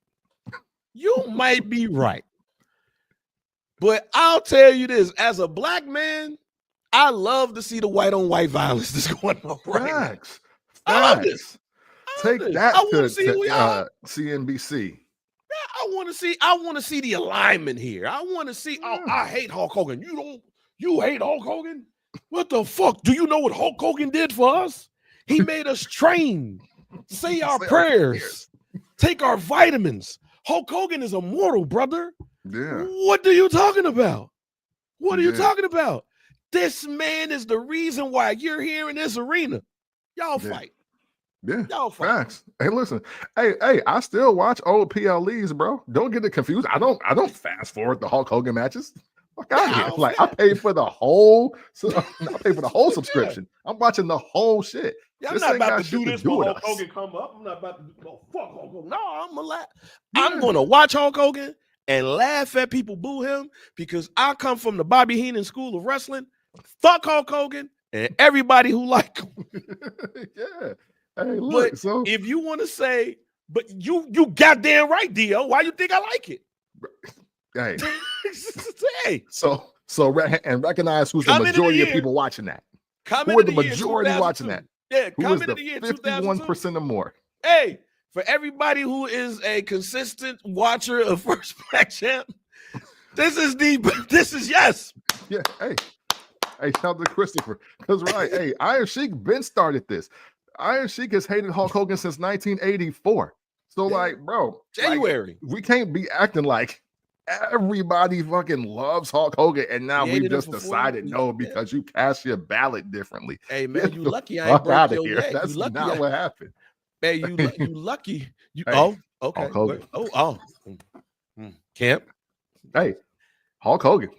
Speaker 2: You might be right. But I'll tell you this, as a black man, I love to see the white on white violence that's going on right now.
Speaker 1: Facts.
Speaker 2: I love this.
Speaker 1: Facts.
Speaker 2: I love
Speaker 1: Take
Speaker 2: this.
Speaker 1: that
Speaker 2: I want
Speaker 1: to
Speaker 2: to see who y'all.
Speaker 1: CNBC.
Speaker 2: I want to see the alignment here. I want to see. Oh, I hate Hulk Hogan. You hate Hulk Hogan? What the fuck? Do you know what Hulk Hogan did for us? He made us train, say our prayers, take our vitamins. Hulk Hogan is immortal, brother.
Speaker 1: Yeah.
Speaker 2: What are you talking about? What are you talking about? This man is the reason why you're here in this arena. Y'all fight.
Speaker 1: Yeah.
Speaker 2: Y'all fight.
Speaker 1: Facts. Hey, listen. Hey, I still watch old PLEs, bro. Don't get it confused. I don't fast forward the Hulk Hogan matches. Fuck out here. Like, I paid for the whole subscription. I'm watching the whole shit.
Speaker 2: Yeah, I'm not about to do this when Hulk Hogan come up. I'm not about to fuck Hulk Hogan. No, I'm gonna watch Hulk Hogan and laugh at people boo him because I come from the Bobby Heenan School of Wrestling. Fuck Hulk Hogan and everybody who like him.
Speaker 1: Yeah. Hey, look.
Speaker 2: But
Speaker 1: so
Speaker 2: if you want to say, but you goddamn right, Dio. Why you think I like it?
Speaker 1: Hey.
Speaker 2: Hey.
Speaker 1: So recognize who's the majority of people watching that. Who are the majority watching that?
Speaker 2: Yeah,
Speaker 1: who is the 51% or more?
Speaker 2: Hey, for everybody who is a consistent watcher of First Black Champ, this is yes.
Speaker 1: Yeah, hey, shout out to Christopher. Because right, hey, Iron Sheik Ben started this. Iron Sheik has hated Hulk Hogan since 1984. So like, bro,
Speaker 2: January.
Speaker 1: Like, we can't be acting like everybody fucking loves Hulk Hogan, and now we just decided no because you cast your ballot differently.
Speaker 2: Hey man, you lucky I ain't broke your leg.
Speaker 1: That's not what happened.
Speaker 2: Hey, you lucky. You
Speaker 1: hey,
Speaker 2: okay.
Speaker 1: Hulk Hogan.
Speaker 2: Camp.
Speaker 1: Hey, Hulk Hogan.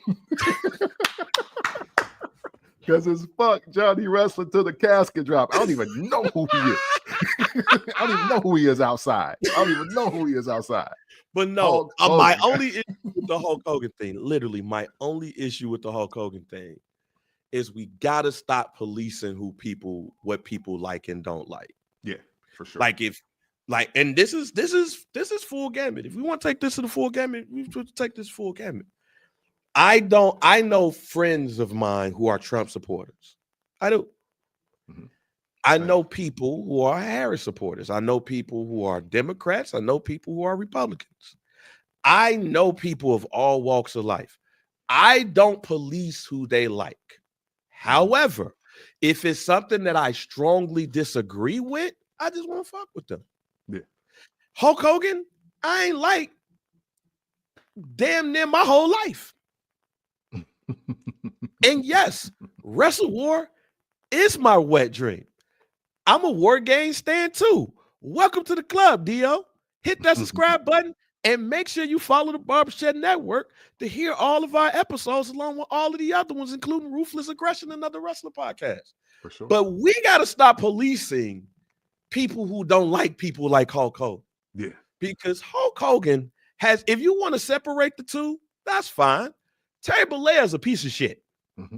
Speaker 1: Because it's fuck Johnny wrestling to the casket drop. I don't even know who he is. I don't even know who he is outside.
Speaker 2: But no, my only issue with the Hulk Hogan thing, literally my only issue with the Hulk Hogan thing is we gotta stop policing what people like and don't like.
Speaker 1: Yeah, for sure.
Speaker 2: And this is full gamut. If we want to take this to the full gamut, we should take this full gamut. I know friends of mine who are Trump supporters. I do. Mm-hmm. I know people who are Harris supporters. I know people who are Democrats. I know people who are Republicans. I know people of all walks of life. I don't police who they like. However, if it's something that I strongly disagree with, I just want to fuck with them.
Speaker 1: Yeah.
Speaker 2: Hulk Hogan, I ain't like damn near my whole life. And yes, Wrestle War is my wet dream. I'm a War Game stan too. Welcome to the club, Dio. Hit that subscribe button and make sure you follow the Barbershop Network to hear all of our episodes along with all of the other ones, including Ruthless Aggression and other wrestling podcasts.
Speaker 1: For sure.
Speaker 2: But we got to stop policing people who don't like people like Hulk Hogan.
Speaker 1: Yeah.
Speaker 2: Because Hulk Hogan has, if you want to separate the two, that's fine. Terry Bollea is a piece of shit.
Speaker 1: Mm-hmm.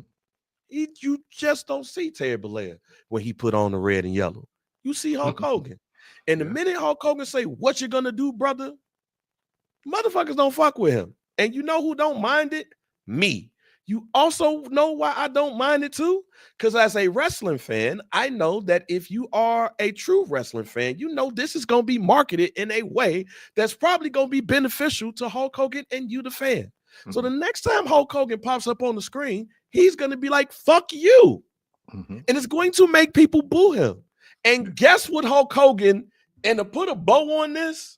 Speaker 2: You just don't see Terry Bollea when he put on the red and yellow. You see Hulk Hogan. And the minute Hulk Hogan say, what you gonna do, brother? Motherfuckers don't fuck with him. And you know who don't mind it? Me. You also know why I don't mind it too? Because as a wrestling fan, I know that if you are a true wrestling fan, you know this is going to be marketed in a way that's probably going to be beneficial to Hulk Hogan and you, the fan. Mm-hmm. So the next time Hulk Hogan pops up on the screen, he's going to be like, fuck you. Mm-hmm. And it's going to make people boo him. And guess what, Hulk Hogan, and to put a bow on this,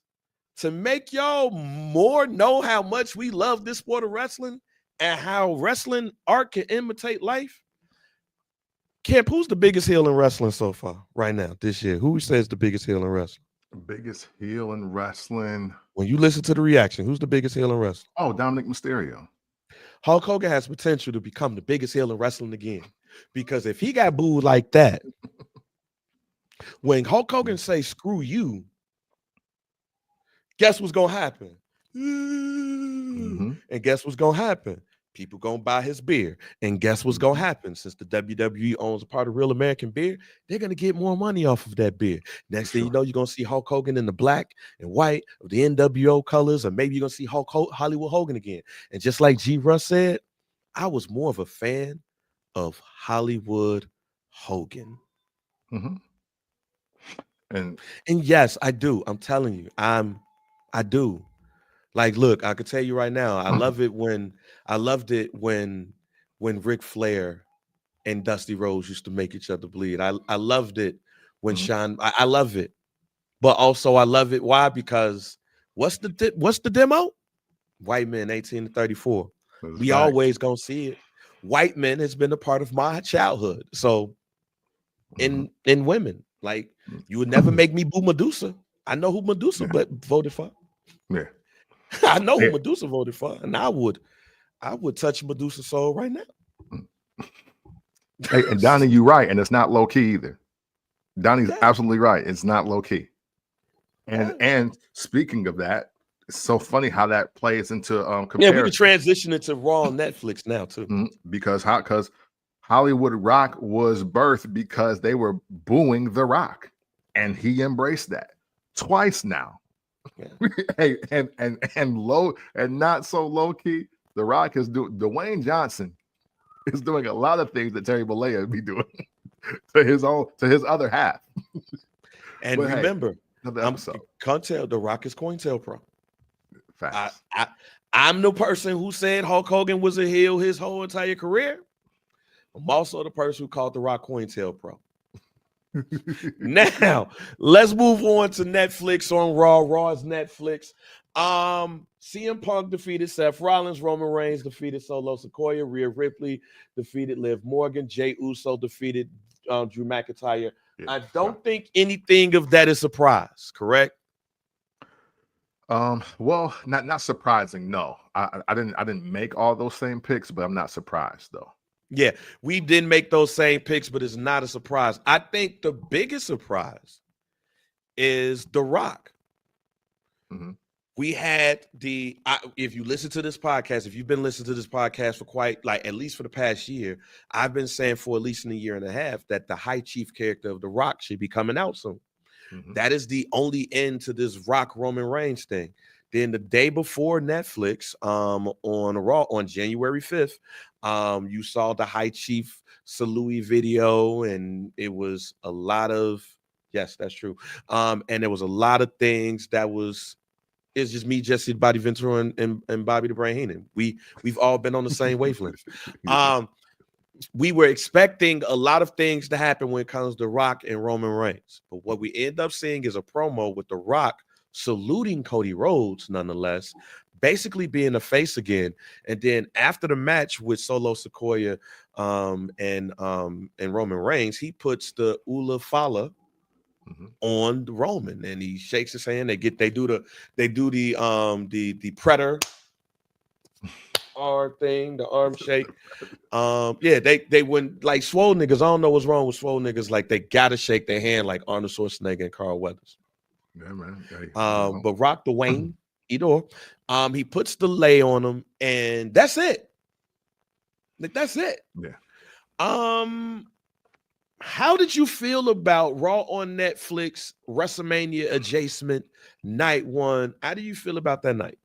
Speaker 2: to make y'all more know how much we love this sport of wrestling and how wrestling art can imitate life. Kemp, who's the biggest heel in wrestling so far right now this year? Who says the biggest heel in wrestling?
Speaker 1: Biggest heel in wrestling.
Speaker 2: When you listen to the reaction, who's the biggest heel in wrestling?
Speaker 1: Oh, Dominic Mysterio.
Speaker 2: Hulk Hogan has potential to become the biggest heel in wrestling again. Because if he got booed like that, when Hulk Hogan say screw you, guess what's gonna happen? Mm-hmm. And guess what's gonna happen? People gonna buy his beer. And guess what's gonna happen? Since the WWE owns a part of Real American Beer, they're gonna get more money off of that beer. Next thing you know, you're gonna see Hulk Hogan in the black and white of the NWO colors, or maybe you're gonna see Hollywood Hogan again. And just like G. Russ said, I was more of a fan of Hollywood Hogan.
Speaker 1: Mm-hmm. And
Speaker 2: yes, I do. I'm telling you, I do. Like, look, I could tell you right now, I loved it when Ric Flair and Dusty Rhodes used to make each other bleed. I loved it when Sean. I love it, but also I love it. Why? Because what's the demo? White men 18 to 34. We
Speaker 1: facts.
Speaker 2: always gonna see it. White men has been a part of my childhood. So in women, like, you would never make me boo Medusa. I know who Medusa voted for.
Speaker 1: Yeah.
Speaker 2: I know who Medusa voted for, and I would touch Medusa's soul right now.
Speaker 1: Hey, and Donnie, you're right, and it's not low key either. Donnie's absolutely right. It's not low key. And speaking of that, it's so funny how that plays into
Speaker 2: we can transition into Raw on Netflix now too.
Speaker 1: Because Hollywood Rock was birthed because they were booing The Rock, and he embraced that twice now. Yeah. Hey, and low and not so low key, The Rock is doing. Dwayne Johnson is doing a lot of things that Terry Bollea be doing to his other half.
Speaker 2: And but remember, Cointel, The Rock is COINTELPRO. Facts. I'm the person who said Hulk Hogan was a heel his whole entire career. I'm also the person who called The Rock COINTELPRO. Now, let's move on to Netflix on Raw. Raw is Netflix. CM Punk defeated Seth Rollins. Roman Reigns defeated Solo Sikoa. Rhea Ripley defeated Liv Morgan. Jey Uso defeated Drew McIntyre. Yeah, I don't think anything of that is a surprise, correct?
Speaker 1: Well, not surprising. No, I didn't make all those same picks, but I'm not surprised though.
Speaker 2: Yeah, we didn't make those same picks, but it's not a surprise. I think the biggest surprise is The Rock. We had if you listen to this podcast, if you've been listening to this podcast for quite, like, at least for the past year, I've been saying for at least a year and a half that the High Chief character of The Rock should be coming out soon. That is the only end to this Rock Roman Reigns thing. Then the day before Netflix, on Raw on January 5th, you saw the High Chief Salui video, and it was a lot of, yes, that's true. And there was a lot of things that was, it's just me, Jesse Bobby Ventura, and Bobby the Brain Heenan. We've all been on the same wavelength. We were expecting a lot of things to happen when it comes to Rock and Roman Reigns. But what we end up seeing is a promo with The Rock saluting Cody Rhodes, nonetheless, basically being a face again. And then after the match with Solo Sikoa and Roman Reigns, he puts the Ula Fala on Roman, and he shakes his hand. They do the Predator arm thing, the arm shake. They wouldn't, like, swole niggas. I don't know what's wrong with swole niggas. Like, they gotta shake their hand like Arnold Schwarzenegger and Carl Weathers.
Speaker 1: Yeah, man.
Speaker 2: But Rock Dwayne, either he puts the lay on him, and that's it. Like, that's it.
Speaker 1: Yeah.
Speaker 2: How did you feel about Raw on Netflix, WrestleMania adjacent, night one? How do you feel about that night?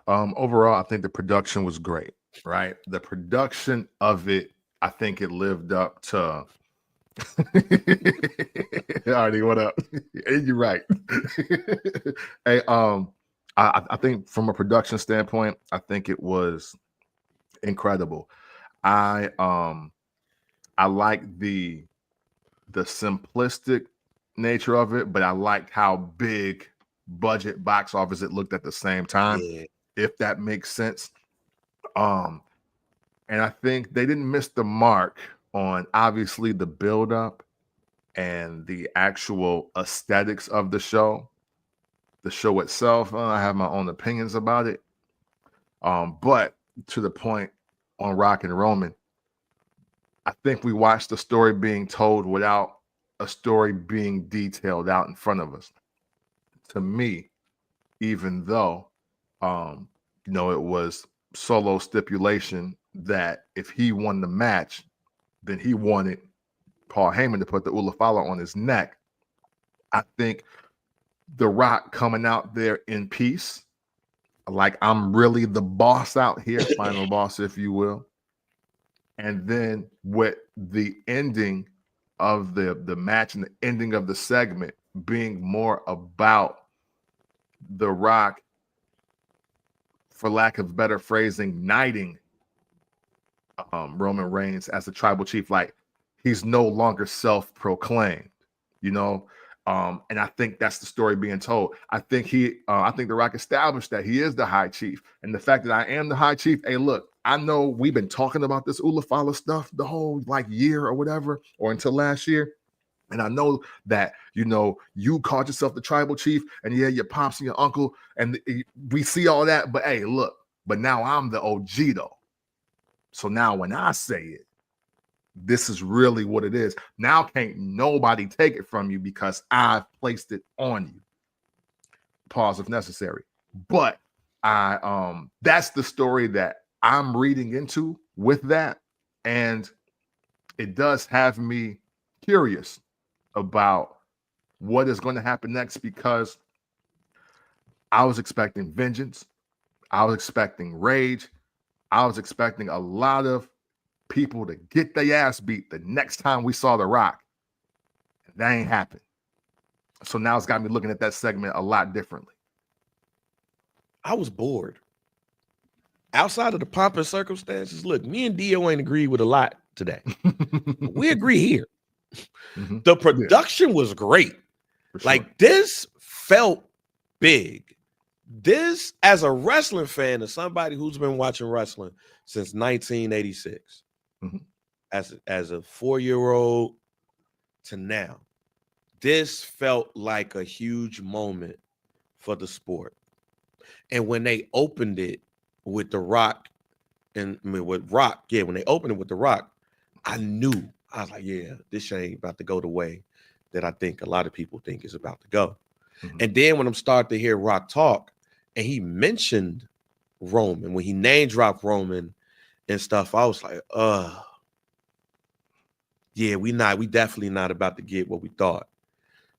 Speaker 1: Overall, I think the production was great, right? The production of it, I think it lived up to. Already, what up? You're right. Hey, I think from a production standpoint, I think it was incredible. I like the simplistic nature of it, but I liked how big budget box office it looked at the same time, if that makes sense. And I think they didn't miss the mark on, obviously, the build-up and the actual aesthetics of the show. The show itself, I have my own opinions about it. But to the point on Rock and Roman, I think we watched the story being told without a story being detailed out in front of us. To me, even though, it was Solo stipulation that if he won the match, then he wanted Paul Heyman to put the Ulafala on his neck. I think The Rock coming out there in peace, like I'm really the boss out here, final boss, if you will. And then with the ending of the match and the ending of the segment being more about The Rock, for lack of better phrasing, knighting Roman Reigns as the tribal chief. Like, he's no longer self-proclaimed, you know. And I think that's the story being told. I think The Rock established that he is the high chief, and the fact that I am the high chief. Hey, look, I know we've been talking about this Ulafala stuff the whole like year or whatever, or until last year. And I know that, you know, you called yourself the tribal chief, and yeah, your pops and your uncle, and we see all that. But hey, look, but now I'm the OG though. So now when I say it, this is really what it is. Now can't nobody take it from you because I've placed it on you. Pause if necessary. But that's the story that I'm reading into with that. And it does have me curious about what is going to happen next, because I was expecting vengeance. I was expecting rage. I was expecting a lot of people to get their ass beat the next time we saw The Rock. That ain't happened. So now it's got me looking at that segment a lot differently.
Speaker 2: I was bored. Outside of the pomp and circumstances, look, me and Dio ain't agreed with a lot today. We agree here.
Speaker 1: Mm-hmm.
Speaker 2: The production was great.
Speaker 1: Sure.
Speaker 2: Like, this felt big. This, as a wrestling fan, as somebody who's been watching wrestling since 1986,
Speaker 1: mm-hmm.
Speaker 2: as a 4-year-old to now, this felt like a huge moment for the sport. And when they opened it with The Rock, when they opened it with The Rock, I was like, yeah, this ain't about to go the way that I think a lot of people think is about to go. Mm-hmm. And then when I'm starting to hear Rock talk, and he mentioned Roman, when he name dropped Roman and stuff, I was like, yeah, we definitely not about to get what we thought.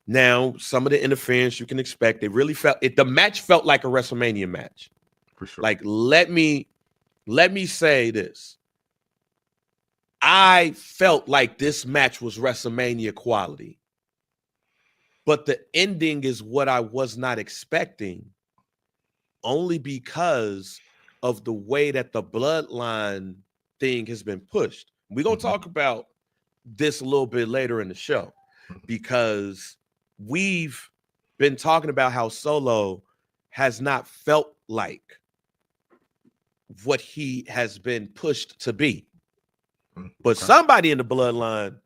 Speaker 2: Now, some of the interference you can expect, the match felt like a WrestleMania match.
Speaker 1: For sure.
Speaker 2: Like, let me say this. I felt like this match was WrestleMania quality. But the ending is what I was not expecting, only because of the way that the Bloodline thing has been pushed. We're going to talk about this a little bit later in the show, because we've been talking about how Solo has not felt like what he has been pushed to be. But somebody in the Bloodline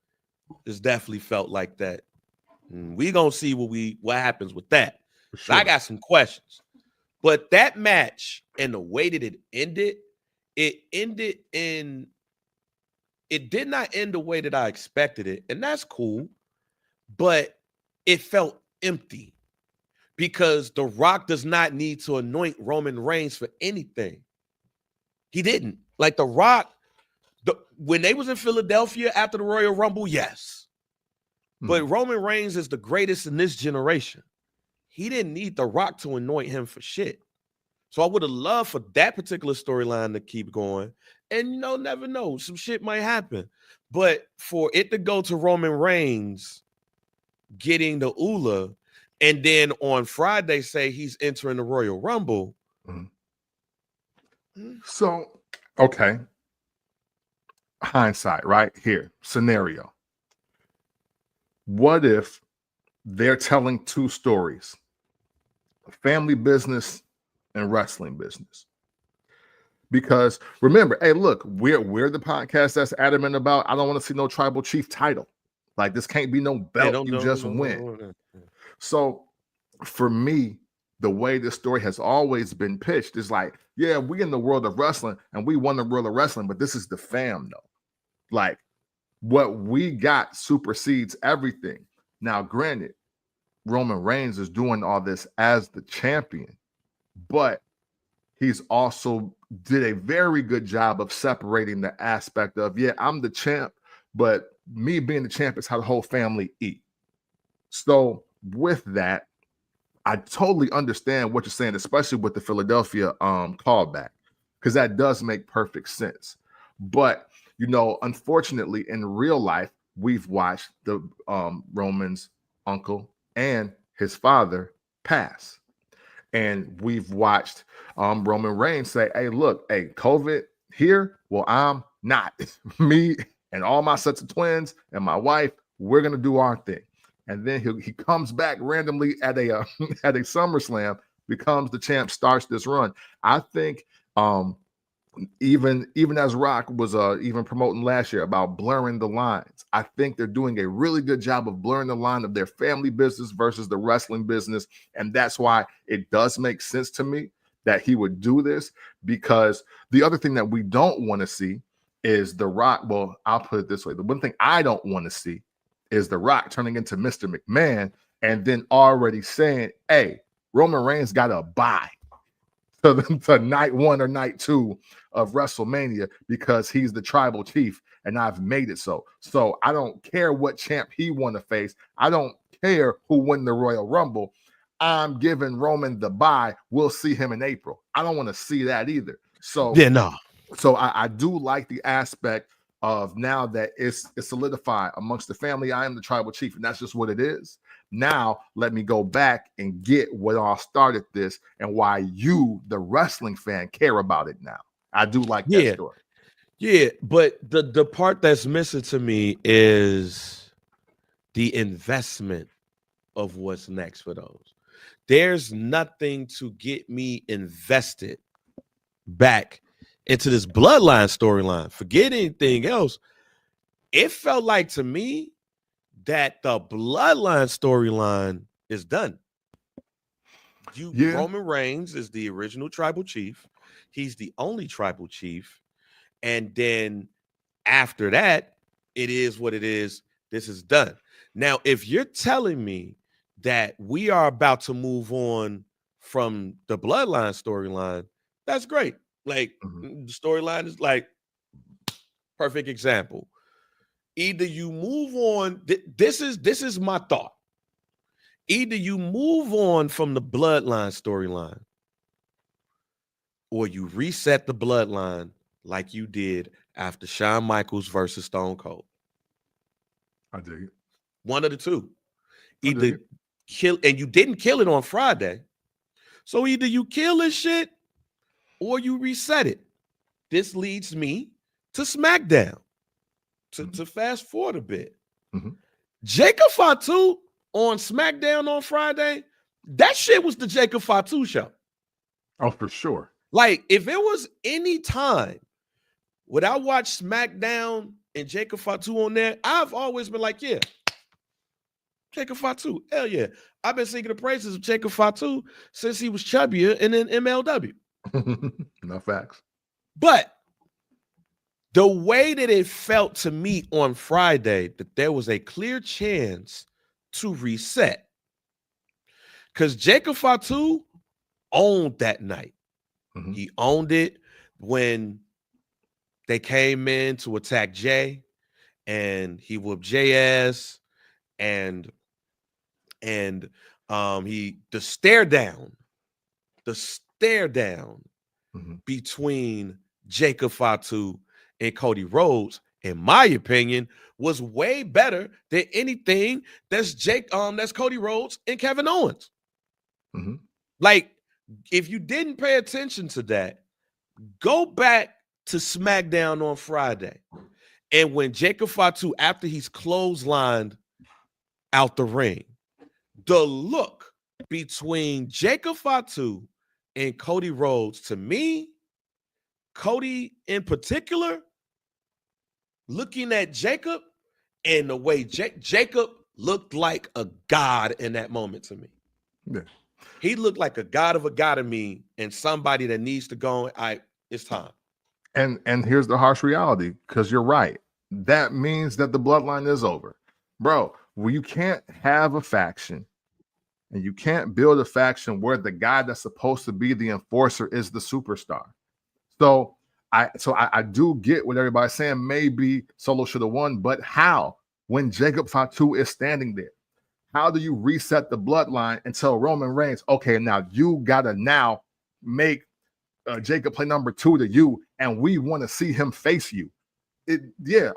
Speaker 2: has definitely felt like that. We're going to see what happens with that. Sure. I got some questions. But that match and the way that it did not end the way that I expected it. And that's cool. But it felt empty, because The Rock does not need to anoint Roman Reigns for anything. He didn't. Like, The Rock, when they was in Philadelphia after the Royal Rumble, yes. But Roman Reigns is the greatest in this generation. He didn't need The Rock to anoint him for shit. So I would have loved for that particular storyline to keep going. And, never know. Some shit might happen. But for it to go to Roman Reigns getting the Ula, and then on Friday say he's entering the Royal Rumble.
Speaker 1: So, okay. Hindsight, right here. Scenario. What if they're telling two stories? Family business and wrestling business. Because remember, hey, look, we're the podcast that's adamant about, I don't want to see no tribal chief title. Like, this can't be no belt you just win. So for me, the way this story has always been pitched is like, yeah, we in the world of wrestling and we won the world of wrestling, but this is the fam though. Like, what we got supersedes everything. Now, granted, Roman Reigns is doing all this as the champion, but he's also did a very good job of separating the aspect of, yeah, I'm the champ, but me being the champ is how the whole family eat. So with that, I totally understand what you're saying, especially with the Philadelphia callback, because that does make perfect sense. But unfortunately, in real life, we've watched the Roman's uncle and his father pass. And we've watched Roman Reigns say, hey, look, hey, COVID here, well, I'm not. Me and all my sets of twins and my wife, we're going to do our thing. And then he comes back randomly at a at a SummerSlam, becomes the champ, starts this run. I think even as Rock was even promoting last year about blurring the lines, I think they're doing a really good job of blurring the line of their family business versus the wrestling business. And that's why it does make sense to me that he would do this, because the other thing that we don't want to see is The Rock. Well, I'll put it this way. The one thing I don't want to see is The Rock turning into Mr. McMahon and then already saying, hey, Roman Reigns got a bye to night 1 or night 2 of WrestleMania because he's the tribal chief and I've made it so. So I don't care what champ he want to face. I don't care who win the Royal Rumble. I'm giving Roman the bye. We'll see him in April. I don't want to see that either. So
Speaker 2: Yeah, no.
Speaker 1: So I do like the aspect of now that it's solidified amongst the family. I am the tribal chief, and that's just what it is. Now, let me go back and get what all started this and why you, the wrestling fan, care about it now. I do like that story.
Speaker 2: Yeah, but the part that's missing to me is the investment of what's next for those. There's nothing to get me invested back into this Bloodline storyline. Forget anything else. It felt like to me that the Bloodline storyline is done. Roman Reigns is the original tribal chief. He's the only tribal chief. And then after that, it is what it is. This is done. Now, if you're telling me that we are about to move on from the Bloodline storyline, that's great. Like, the storyline is like perfect example. Either you move on. This is my thought. Either you move on from the Bloodline storyline, or you reset the Bloodline like you did after Shawn Michaels versus Stone Cold.
Speaker 1: I dig it.
Speaker 2: One of the two. Either kill, and you didn't kill it on Friday. So either you kill this shit or you reset it. This leads me to SmackDown. To fast forward a bit. Jacob Fatu on SmackDown on Friday, that shit was the Jacob Fatu show.
Speaker 1: Oh, for sure.
Speaker 2: Like, if it was any time when I watched SmackDown and Jacob Fatu on there, I've always been like, yeah, Jacob Fatu, hell yeah. I've been singing the praises of Jacob Fatu since he was chubbier and in MLW.
Speaker 1: No facts.
Speaker 2: But the way that it felt to me on Friday, that there was a clear chance to reset. Because Jacob Fatu owned that night. He owned it when they came in to attack Jay, and he whooped Jay ass, and the stare down between Jacob Fatu and Cody Rhodes, in my opinion, was way better than anything that's Cody Rhodes and Kevin Owens. Like, if you didn't pay attention to that, go back to SmackDown on Friday. And when Jacob Fatu, after he's clotheslined out the ring, the look between Jacob Fatu and Cody Rhodes, to me, Cody in particular, looking at Jacob and the way Jacob looked like a god in that moment to me.
Speaker 1: Yeah.
Speaker 2: He looked like a god of a god to me, and somebody that needs to go, it's time.
Speaker 1: And here's the harsh reality, because you're right. That means that the Bloodline is over. Bro, well, you can't have a faction and you can't build a faction where the guy that's supposed to be the enforcer is the superstar. So I do get what everybody's saying. Maybe Solo should have won, but how? When Jacob Fatu is standing there, how do you reset the bloodline and tell Roman Reigns, okay, now you gotta now make Jacob play number 2 to you, and we want to see him face you?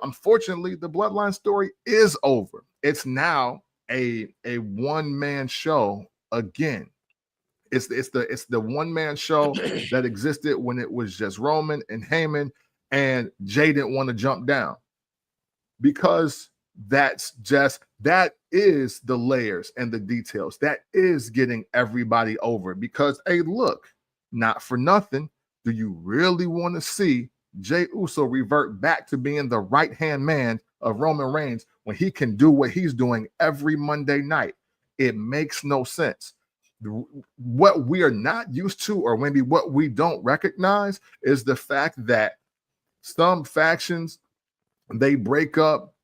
Speaker 1: Unfortunately, the bloodline story is over. It's now a one-man show again. It's the one-man show that existed when it was just Roman and Heyman, and Jay didn't want to jump down, because that is the layers and the details. That is getting everybody over, because, hey, look, not for nothing, do you really want to see Jey Uso revert back to being the right-hand man of Roman Reigns when he can do what he's doing every Monday night? It makes no sense. What we are not used to, or maybe what we don't recognize, is the fact that some factions, they break up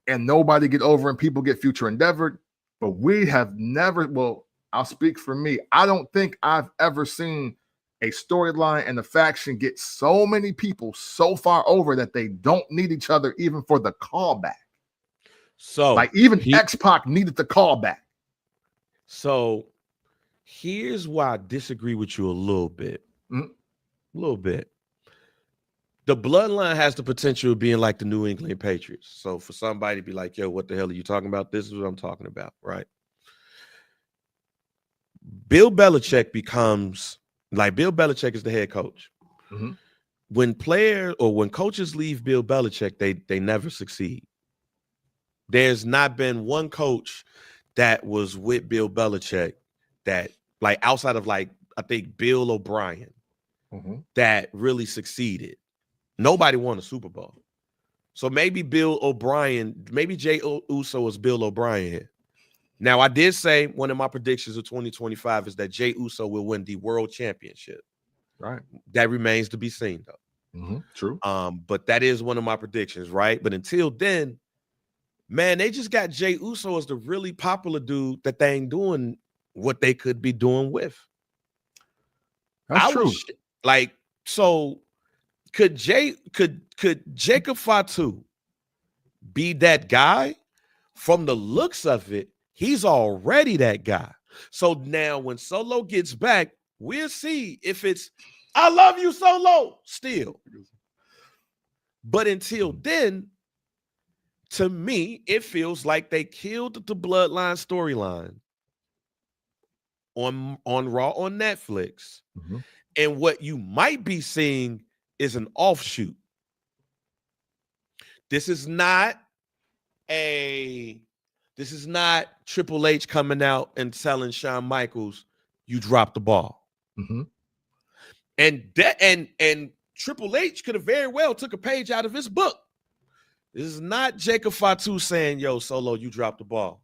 Speaker 1: and nobody get over and people get future endeavored. But we have never, well, I'll speak for me, I don't think I've ever seen a storyline and a faction get so many people so far over that they don't need each other even for the callback.
Speaker 2: So
Speaker 1: like even X-Pac needed the callback.
Speaker 2: So here's why I disagree with you a little bit. A little bit. The bloodline has the potential of being like the New England Patriots. So for somebody to be like, yo, what the hell are you talking about? This is what I'm talking about, right? Bill Belichick becomes, like, Bill Belichick is the head coach.
Speaker 1: Mm-hmm.
Speaker 2: When players or when coaches leave Bill Belichick, they never succeed. There's not been one coach that was with Bill Belichick that, like, outside of, like, I think Bill O'Brien, that really succeeded. Nobody won a Super Bowl. So maybe Bill O'Brien, maybe Jey Uso is Bill O'Brien here. Now, I did say one of my predictions of 2025 is that Jey Uso will win the world championship.
Speaker 1: Right.
Speaker 2: That remains to be seen, though.
Speaker 1: True.
Speaker 2: But that is one of my predictions, right? But until then, man, they just got Jey Uso as the really popular dude that they ain't doing what they could be doing with.
Speaker 1: That's true.
Speaker 2: So could Jacob Fatu be that guy? From the looks of it, he's already that guy. So now when Solo gets back, we'll see if it's I love you, Solo, still. But until then, to me, it feels like they killed the Bloodline storyline on Raw on Netflix. And what you might be seeing is an offshoot. This is not Triple H coming out and telling Shawn Michaels, you dropped the ball. And Triple H could have very well took a page out of his book. This is not Jacob Fatu saying, yo, Solo, you dropped the ball.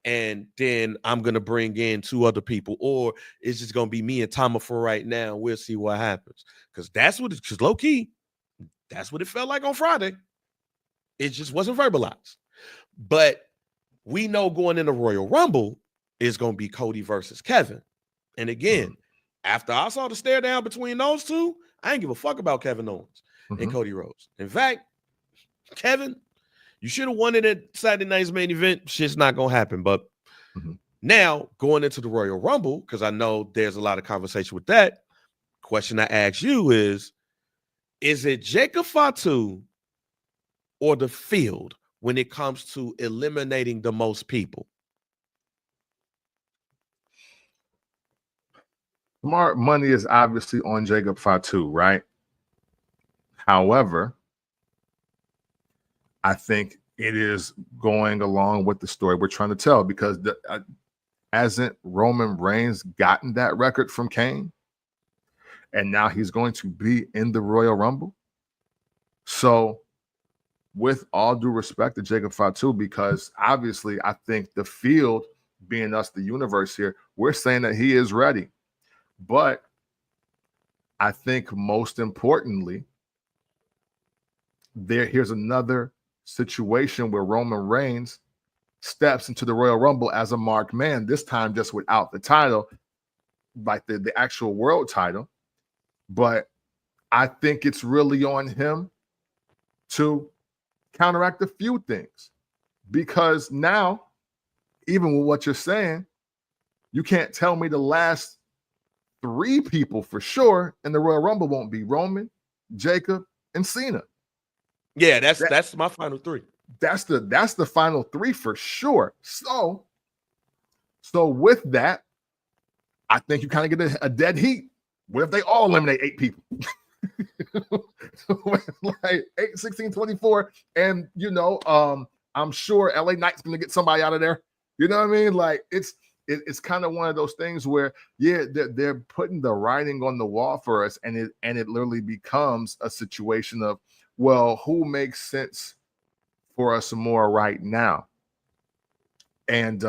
Speaker 2: And then I'm going to bring in 2 other people, or it's just going to be me and Tama for right now. We'll see what happens. Because low key, that's what it felt like on Friday. It just wasn't verbalized. But we know going into Royal Rumble is going to be Cody versus Kevin. And again, after I saw the stare down between those two, I didn't give a fuck about Kevin Owens and Cody Rhodes. In fact, Kevin, you should have won it at Saturday night's main event. Shit's not going to happen. But now going into the Royal Rumble, because I know there's a lot of conversation with that, question I ask you is it Jacob Fatu or the field when it comes to eliminating the most people?
Speaker 1: Smart money is obviously on Jacob Fatu, right? However, I think it is going along with the story we're trying to tell, because hasn't Roman Reigns gotten that record from Kane? And now he's going to be in the Royal Rumble. So with all due respect to Jacob Fatu, because obviously I think the field, being us, the universe here, we're saying that he is ready. But I think most importantly, here's another situation where Roman Reigns steps into the Royal Rumble as a marked man, this time just without the title, like the actual world title. But I think it's really on him to counteract a few things, because now, even with what you're saying, you can't tell me the last 3 people for sure in the Royal Rumble won't be Roman, Jacob, and Cena.
Speaker 2: Yeah, that's my final 3.
Speaker 1: That's the final 3 for sure. So with that, I think you kind of get a dead heat. What if they all eliminate 8 people? Like 8, 16, 24. And I'm sure LA Knight's gonna get somebody out of there. You know what I mean? Like it's kind of one of those things where, yeah, they're putting the writing on the wall for us, and it literally becomes a situation of, well, who makes sense for us more right now? And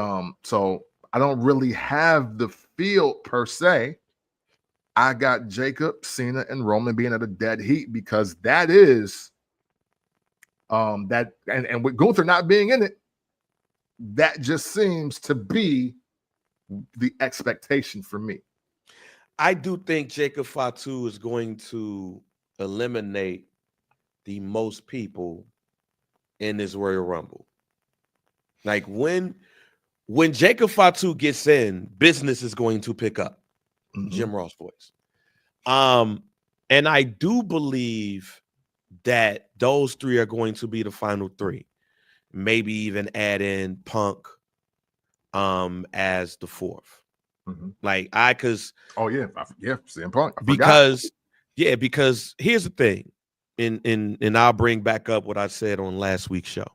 Speaker 1: so I don't really have the field per se. I got Jacob, Cena, and Roman being at a dead heat, because that is that, and with Gunther not being in it, that just seems to be the expectation for me.
Speaker 2: I do think Jacob Fatu is going to eliminate the most people in this Royal Rumble. Like when Jacob Fatu gets in, business is going to pick up. Jim Ross voice. And I do believe that those 3 are going to be the final 3. Maybe even add in Punk as the 4th. Like
Speaker 1: CM Punk.
Speaker 2: Because here's the thing, and I'll bring back up what I said on last week's show.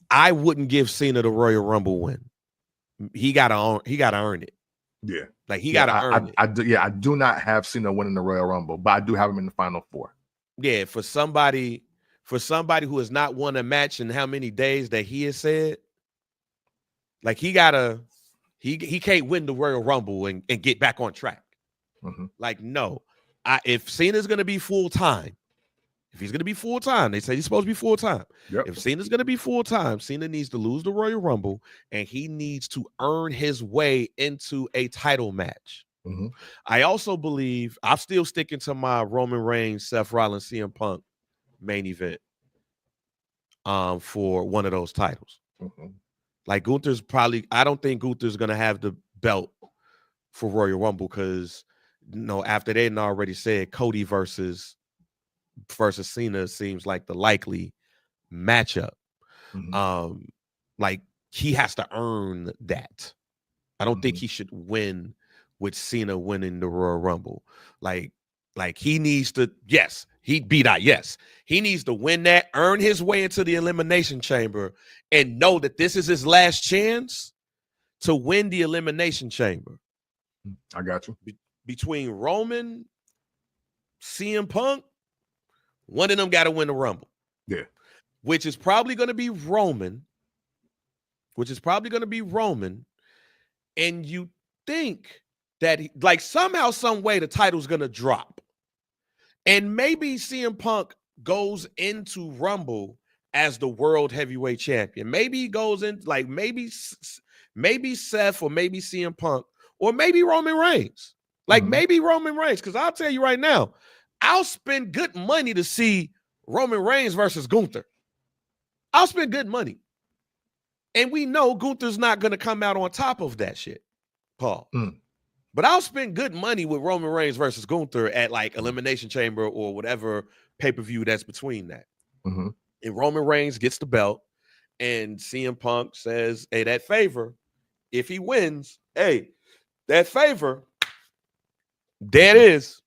Speaker 2: I wouldn't give Cena the Royal Rumble win. He gotta earn it.
Speaker 1: Yeah.
Speaker 2: Like he gotta earn it.
Speaker 1: I do not have Cena winning the Royal Rumble, but I do have him in the final 4.
Speaker 2: Yeah, for somebody who has not won a match in how many days that he has said, like he can't win the Royal Rumble and get back on track. Like, no. If Cena's gonna be full-time, if he's gonna be full-time, they say he's supposed to be full-time.
Speaker 1: Yep.
Speaker 2: If Cena's gonna be full-time, Cena needs to lose the Royal Rumble, and he needs to earn his way into a title match. I also believe, I'm still sticking to my Roman Reigns, Seth Rollins, CM Punk main event for one of those titles. Like Gunther's I don't think Gunther's gonna have the belt for Royal Rumble, because after they had already said Cody versus Cena seems like the likely matchup. Like he has to earn that. I don't think he should win with Cena winning the Royal Rumble. Like he needs to, he needs to win that, earn his way into the Elimination Chamber, and know that this is his last chance to win the Elimination Chamber.
Speaker 1: I got you.
Speaker 2: Between Roman, CM Punk, one of them got to win the Rumble.
Speaker 1: Yeah.
Speaker 2: Which is probably going to be Roman. And you think that like somehow, some way the title's going to drop. And maybe CM Punk goes into Rumble as the world heavyweight champion. Maybe he goes in, like maybe Seth, or maybe CM Punk, or maybe Roman Reigns. Like maybe Roman Reigns. Because I'll tell you right now, I'll spend good money to see Roman Reigns versus Gunther. I'll spend good money. And we know Gunther's not going to come out on top of that shit, Paul. But I'll spend good money with Roman Reigns versus Gunther at like Elimination Chamber or whatever pay-per-view that's between that. And Roman Reigns gets the belt, and CM Punk says, hey, that favor, if he wins, hey, that favor, there it is.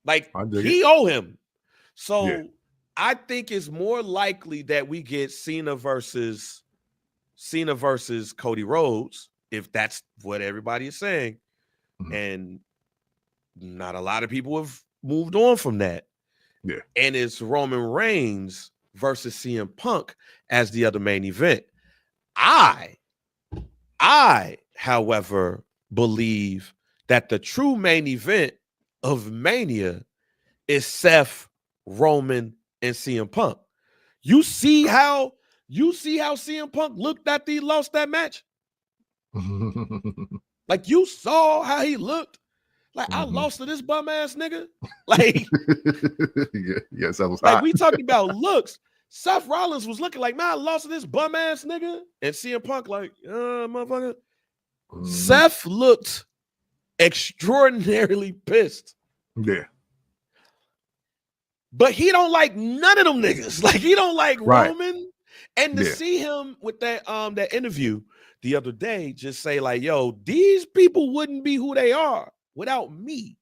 Speaker 2: Like, he owe him. So I think it's more likely that we get Cena versus Cody Rhodes, if that's what everybody is saying. And not a lot of people have moved on from that.
Speaker 1: Yeah.
Speaker 2: And it's Roman Reigns versus CM Punk as the other main event. I, however, believe that the true main event of Mania is Seth, Roman, and CM Punk. You see how CM Punk looked after he lost that match? Like, you saw how he looked. Like, I lost to this bum ass nigga. Like,
Speaker 1: yes, that was
Speaker 2: like
Speaker 1: hot.
Speaker 2: we talking about looks. Seth Rollins was looking like, man, I lost to this bum ass nigga. And CM Punk, like, motherfucker. Seth looked extraordinarily pissed.
Speaker 1: Yeah.
Speaker 2: But he don't like none of them niggas. Like, he don't like
Speaker 1: Right.
Speaker 2: Roman. And to see him with that interview the other day, just say like, yo, these people wouldn't be who they are without me.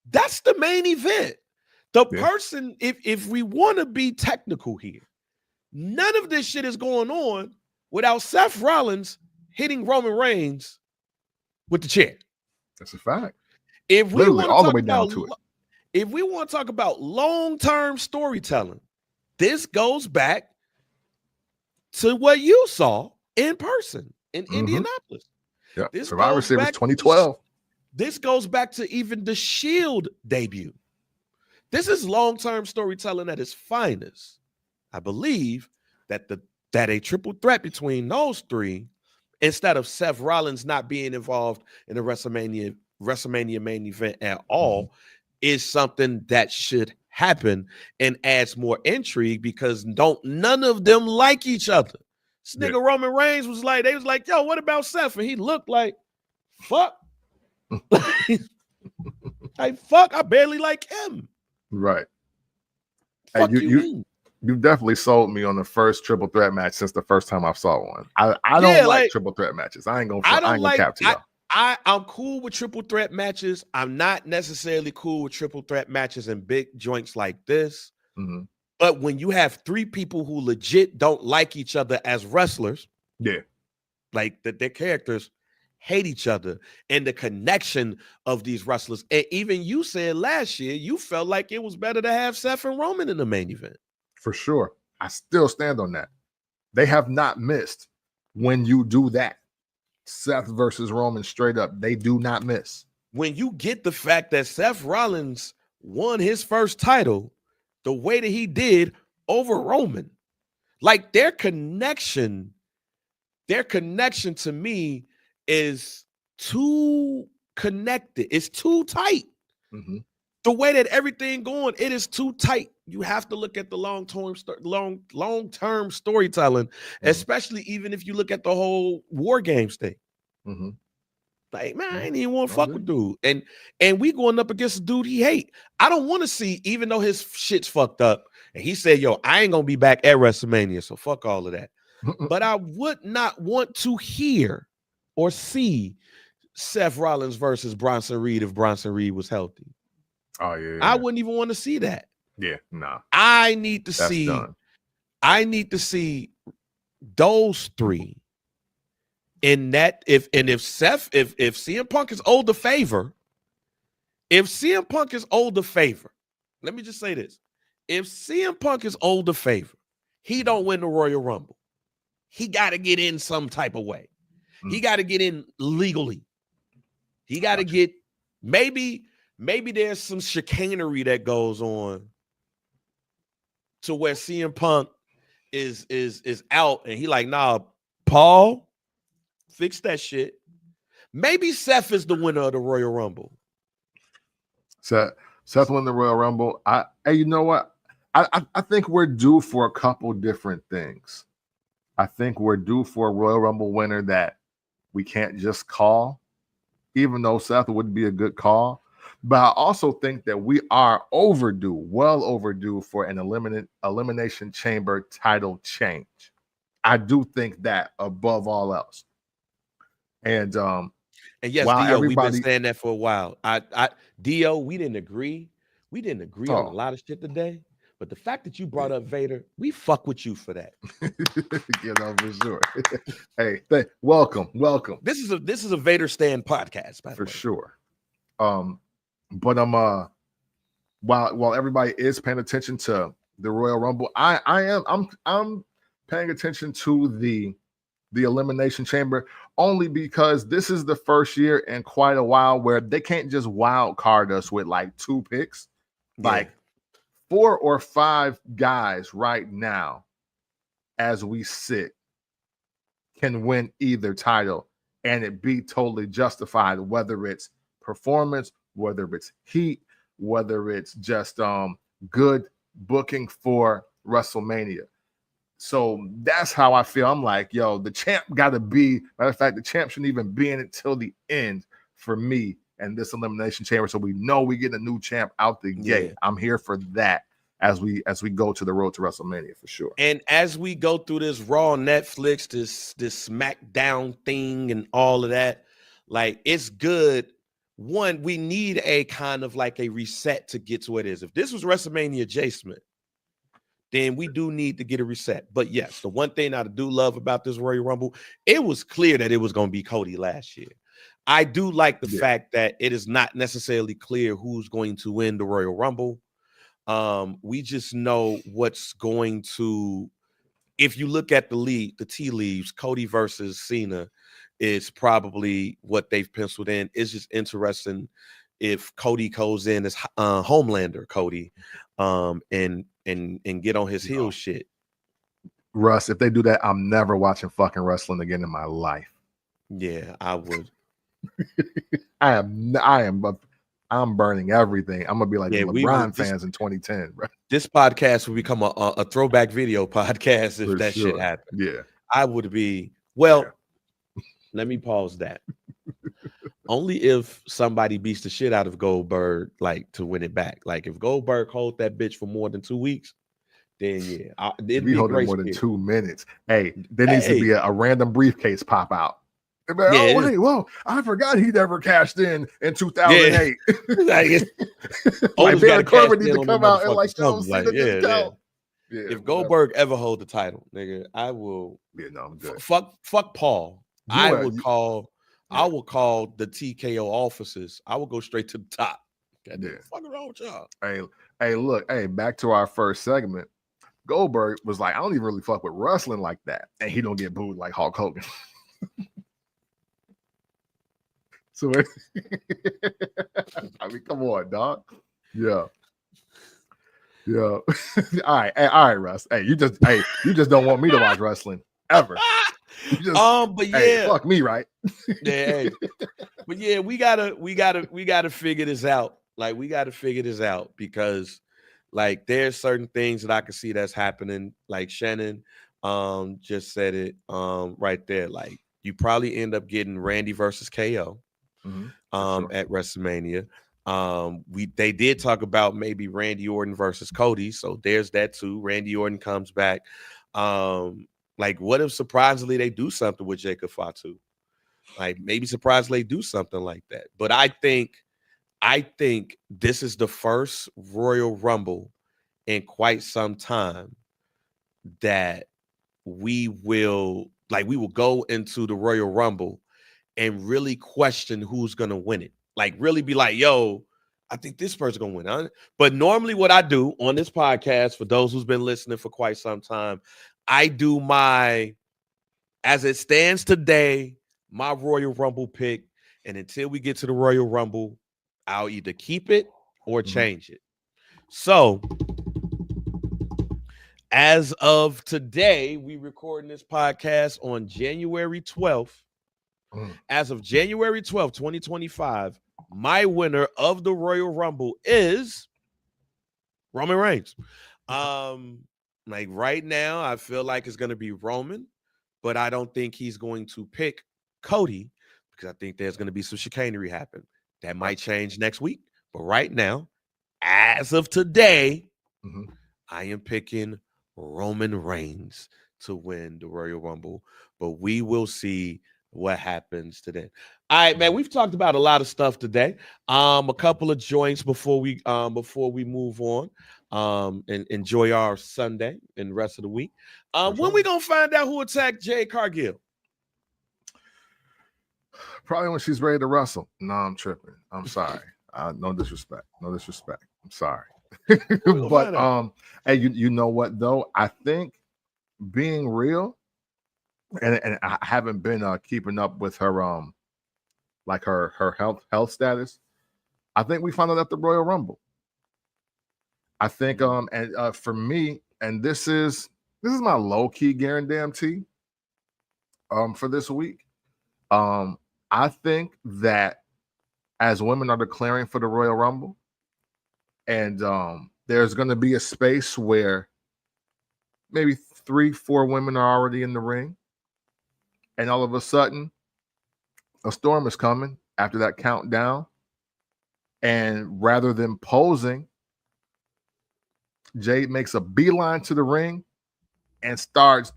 Speaker 2: That's the main event. The person, if we want to be technical here, none of this shit is going on without Seth Rollins hitting Roman Reigns with the chair.
Speaker 1: That's a fact.
Speaker 2: If we want to
Speaker 1: all the
Speaker 2: talk
Speaker 1: way down
Speaker 2: about,
Speaker 1: to it.
Speaker 2: if we want to talk about long-term storytelling, this goes back to what you saw in person in Indianapolis.
Speaker 1: Yeah,
Speaker 2: this
Speaker 1: Survivor Series 2012.
Speaker 2: This goes back to even the Shield debut. This is long-term storytelling at its finest. I believe that a triple threat between those three, instead of Seth Rollins not being involved in the WrestleMania main event at all, is something that should happen and adds more intrigue because none of them like each other. This nigga Roman Reigns was like, they was like, yo, what about Seth? And he looked like, fuck. Like, fuck, I barely like him.
Speaker 1: Right.
Speaker 2: Fuck
Speaker 1: hey, you definitely sold me on the first triple threat match since the first time I saw one. I don't like triple threat matches. I ain't gonna cap to y'all.
Speaker 2: I'm cool with triple threat matches. I'm not necessarily cool with triple threat matches in big joints like this. But when you have three people who legit don't like each other as wrestlers, like that their characters hate each other, and the connection of these wrestlers. And even you said last year you felt like it was better to have Seth and Roman in the main event.
Speaker 1: For sure. I still stand on that. They have not missed when you do that. Seth versus Roman straight up. They do not miss.
Speaker 2: When you get the fact that Seth Rollins won his first title the way that he did over Roman, like their connection to me is too connected. It's too tight. The way that everything going, it is too tight. You have to look at the long-term storytelling, especially even if you look at the whole War Games thing. Like, man, I ain't even want to fuck with dude. And we going up against a dude he hate. I don't want to see, even though his shit's fucked up, and he said, yo, I ain't gonna be back at WrestleMania, so fuck all of that. But I would not want to hear or see Seth Rollins versus Bronson Reed if Bronson Reed was healthy.
Speaker 1: Oh yeah.
Speaker 2: I wouldn't even want to see that.
Speaker 1: Yeah, nah.
Speaker 2: I need to see those three in that. If CM Punk is owed the favor, let me just say this. If CM Punk is owed the favor, he don't win the Royal Rumble. He got to get in some type of way. He got to get in legally. He got to get, maybe there's some chicanery that goes on to where CM Punk is out and he like, nah, Paul, fix that shit. Maybe Seth is the winner of the Royal Rumble.
Speaker 1: Seth won the Royal Rumble. Hey, you know what? I think we're due for a couple different things. I think we're due for a Royal Rumble winner that we can't just call, even though Seth would be a good call. But I also think that we are well overdue for an elimination chamber title change. I do think that above all else. And
Speaker 2: yes, Dio, we've been saying that for a while. Dio, we didn't agree. We didn't agree on a lot of shit today. But the fact that you brought up Vader, we fuck with you for that.
Speaker 1: You know, for sure. Hey, welcome.
Speaker 2: This is a Vader Stand podcast, by the way.
Speaker 1: For sure. But while everybody is paying attention to the Royal Rumble, I'm paying attention to the Elimination Chamber only because this is the first year in quite a while where they can't just wild card us with like 2 picks. Like 4 or 5 guys right now, as we sit, can win either title and it be totally justified, whether it's performance, whether it's heat, whether it's just good booking for WrestleMania. So that's how I feel. I'm like, yo, the champ got to be. Matter of fact, the champ shouldn't even be in it till the end for me and this elimination chamber. So we know we get a new champ out the gate. I'm here for that as we go to the road to WrestleMania for sure.
Speaker 2: And as we go through this Raw, Netflix, this SmackDown thing, and all of that, like, it's good. One, we need a kind of like a reset to get to what it is. If this was WrestleMania adjacent, then we do need to get a reset. But yes, the one thing I do love about this Royal Rumble, it was clear that it was going to be Cody last year. I do like the fact that it is not necessarily clear who's going to win the Royal Rumble. We just know what's going to, if you look at the tea leaves, Cody versus Cena is probably what they've penciled in. It's just interesting if Cody goes in as Homelander Cody, and get on his heel shit.
Speaker 1: Russ, if they do that, I'm never watching fucking wrestling again in my life.
Speaker 2: Yeah, I would.
Speaker 1: I'm burning everything. I'm gonna be like LeBron fans in 2010, bro.
Speaker 2: This podcast will become a throwback video podcast if that shit happened.
Speaker 1: Yeah,
Speaker 2: I would be. Well, let me pause that. Only if somebody beats the shit out of Goldberg, like, to win it back. Like, if Goldberg hold that bitch for more than 2 weeks, then yeah, it'd be
Speaker 1: holding more than 2 minutes. Hey, there needs to be a random briefcase pop out. Like,
Speaker 2: yeah,
Speaker 1: wait, whoa! I forgot he never cashed in 2008.
Speaker 2: Yeah.
Speaker 1: Like Baron Corbin needs to come out and like,
Speaker 2: if Goldberg ever hold the title, nigga, I will.
Speaker 1: Yeah, no, I'm good.
Speaker 2: Fuck Paul. I will call the TKO officers. I will go straight to the top. Fuck around with y'all.
Speaker 1: Hey, look, back to our first segment. Goldberg was like, I don't even really fuck with wrestling like that, and he don't get booed like Hulk Hogan. So, I mean, come on, dog. Yeah. All right, Russ. Hey, you just don't want me to watch wrestling ever.
Speaker 2: But yeah,
Speaker 1: fuck me, right?
Speaker 2: Yeah, but yeah, we gotta figure this out. Like, we gotta figure this out because, like, there's certain things that I can see that's happening. Like Shannon just said it right there. Like, you probably end up getting Randy versus KO at WrestleMania. They did talk about maybe Randy Orton versus Cody, so there's that too. Randy Orton comes back. Like, what if surprisingly they do something with Jacob Fatu? Like, maybe surprisingly they do something like that. But I think this is the first Royal Rumble in quite some time that we will go into the Royal Rumble and really question who's gonna win it. Like, really be like, yo, I think this person's gonna win. Huh? But normally what I do on this podcast, for those who's been listening for quite some time, I do my, as it stands today, my Royal Rumble pick. And until we get to the Royal Rumble, I'll either keep it or change it. So, as of today, we recording this podcast on January 12th. As of January 12th, 2025, my winner of the Royal Rumble is Roman Reigns. Like, right now, I feel like it's going to be Roman, but I don't think he's going to pick Cody because I think there's going to be some chicanery happen. That might change next week. But right now, as of today, I am picking Roman Reigns to win the Royal Rumble. But we will see what happens today. All right, man. We've talked about a lot of stuff today. A couple of joints before we move on. And enjoy our Sunday and the rest of the week. When we gonna find out who attacked Jade Cargill?
Speaker 1: Probably when she's ready to wrestle. No, I'm tripping. I'm sorry. No disrespect. I'm sorry. But hey, you know what though? I think, being real, and I haven't been keeping up with her like her health status. I think we found out at the Royal Rumble. I think and for me, and this is my low key guarantee for this week. I think that as women are declaring for the Royal Rumble, and there's going to be a space where maybe 3-4 women are already in the ring, and all of a sudden a storm is coming after that countdown, and rather than posing, Jade makes a beeline to the ring and starts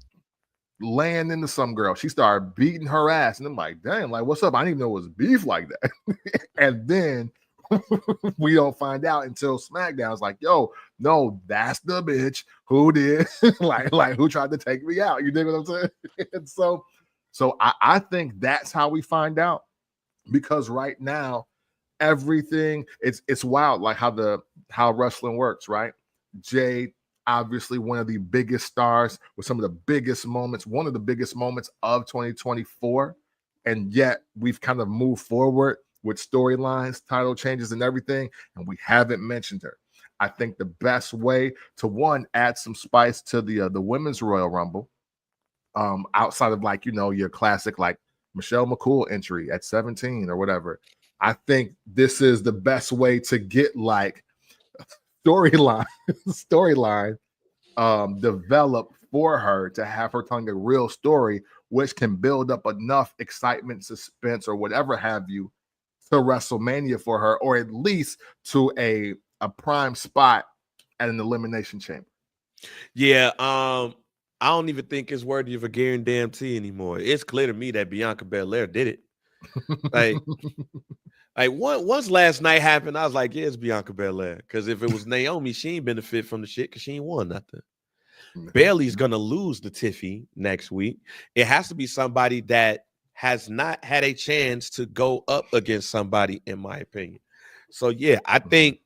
Speaker 1: laying into some girl. She started beating her ass, and I'm like, damn, like, what's up? I didn't even know it was beef like that. And then we don't find out until SmackDown. It's like, yo, no, that's the bitch who did like who tried to take me out. You dig what I'm saying? And so I think that's how we find out, because right now everything it's wild, like how wrestling works, right? Jade, obviously one of the biggest stars with some of the biggest moments, one of the biggest moments of 2024, and yet we've kind of moved forward with storylines, title changes, and everything, and we haven't mentioned her. I think the best way to, one, add some spice to the women's Royal Rumble, outside of, like, you know, your classic like Michelle McCool entry at 17 or whatever, I think this is the best way to get like storyline developed for her, to have her telling a real story, which can build up enough excitement, suspense, or whatever have you to WrestleMania for her, or at least to a prime spot at an Elimination Chamber.
Speaker 2: Yeah, I don't even think it's worthy of a guarantee anymore. It's clear to me that Bianca Belair did it. Like once last night happened, I was like, yeah, it's Bianca Belair. Because if it was Naomi, she ain't benefit from the shit because she ain't won nothing. Bailey's gonna lose the Tiffy next week. It has to be somebody that has not had a chance to go up against somebody, in my opinion. So yeah, I think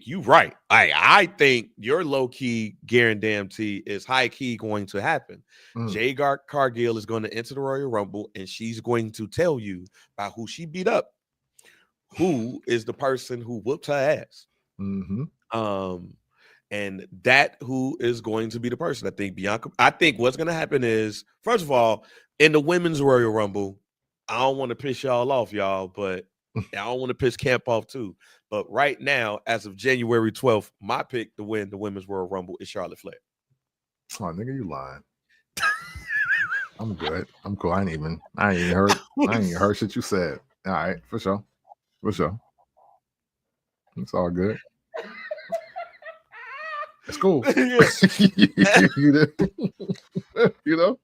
Speaker 2: you're right. I think your low-key guarantee is high-key going to happen. Jade Cargill is going to enter the Royal Rumble, and she's going to tell you about who she beat up, who is the person who whooped her ass. And that who is going to be the person. I think what's going to happen is, first of all, in the women's Royal Rumble, I don't want to piss y'all off, y'all, but I don't want to piss Camp off too. But right now, as of January 12th, my pick to win the women's Royal Rumble is Charlotte Flair.
Speaker 1: Oh, nigga, you lying. I'm good. I'm cool. I ain't even heard shit you said. All right, for sure. It's all good. It's cool. You know?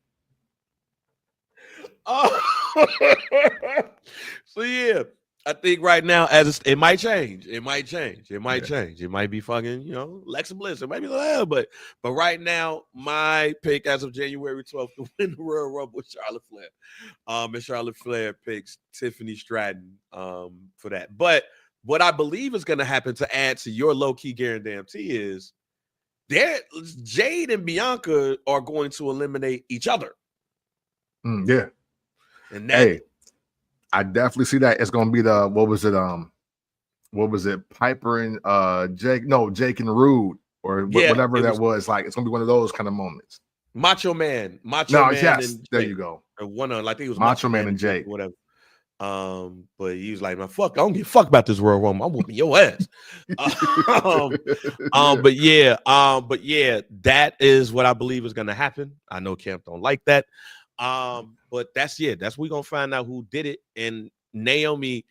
Speaker 2: So yeah, I think right now, it might change. It might change. It might be fucking, you know, Alexa Bliss. It might be but right now, my pick as of January 12th to win the Royal Rumble is Charlotte Flair. And Charlotte Flair picks Tiffany Stratton for that. But what I believe is going to happen, to add to your low-key guarantee, is Jade and Bianca are going to eliminate each other.
Speaker 1: Yeah. And hey, I definitely see that. It's going to be the, what was it? Piper and Jake and Rude, or whatever that was. Like, it's going to be one of those kind of moments.
Speaker 2: Macho Man.
Speaker 1: Yes,
Speaker 2: and
Speaker 1: there
Speaker 2: Jake.
Speaker 1: you go.
Speaker 2: One of, like, I think it was
Speaker 1: Macho Man and Jake.
Speaker 2: Whatever. But he was like, man, fuck, I don't give a fuck about this Royal Rumble. I'm whooping your ass. But yeah, that is what I believe is gonna happen. I know Camp don't like that. But that's we're gonna find out who did it. And Naomi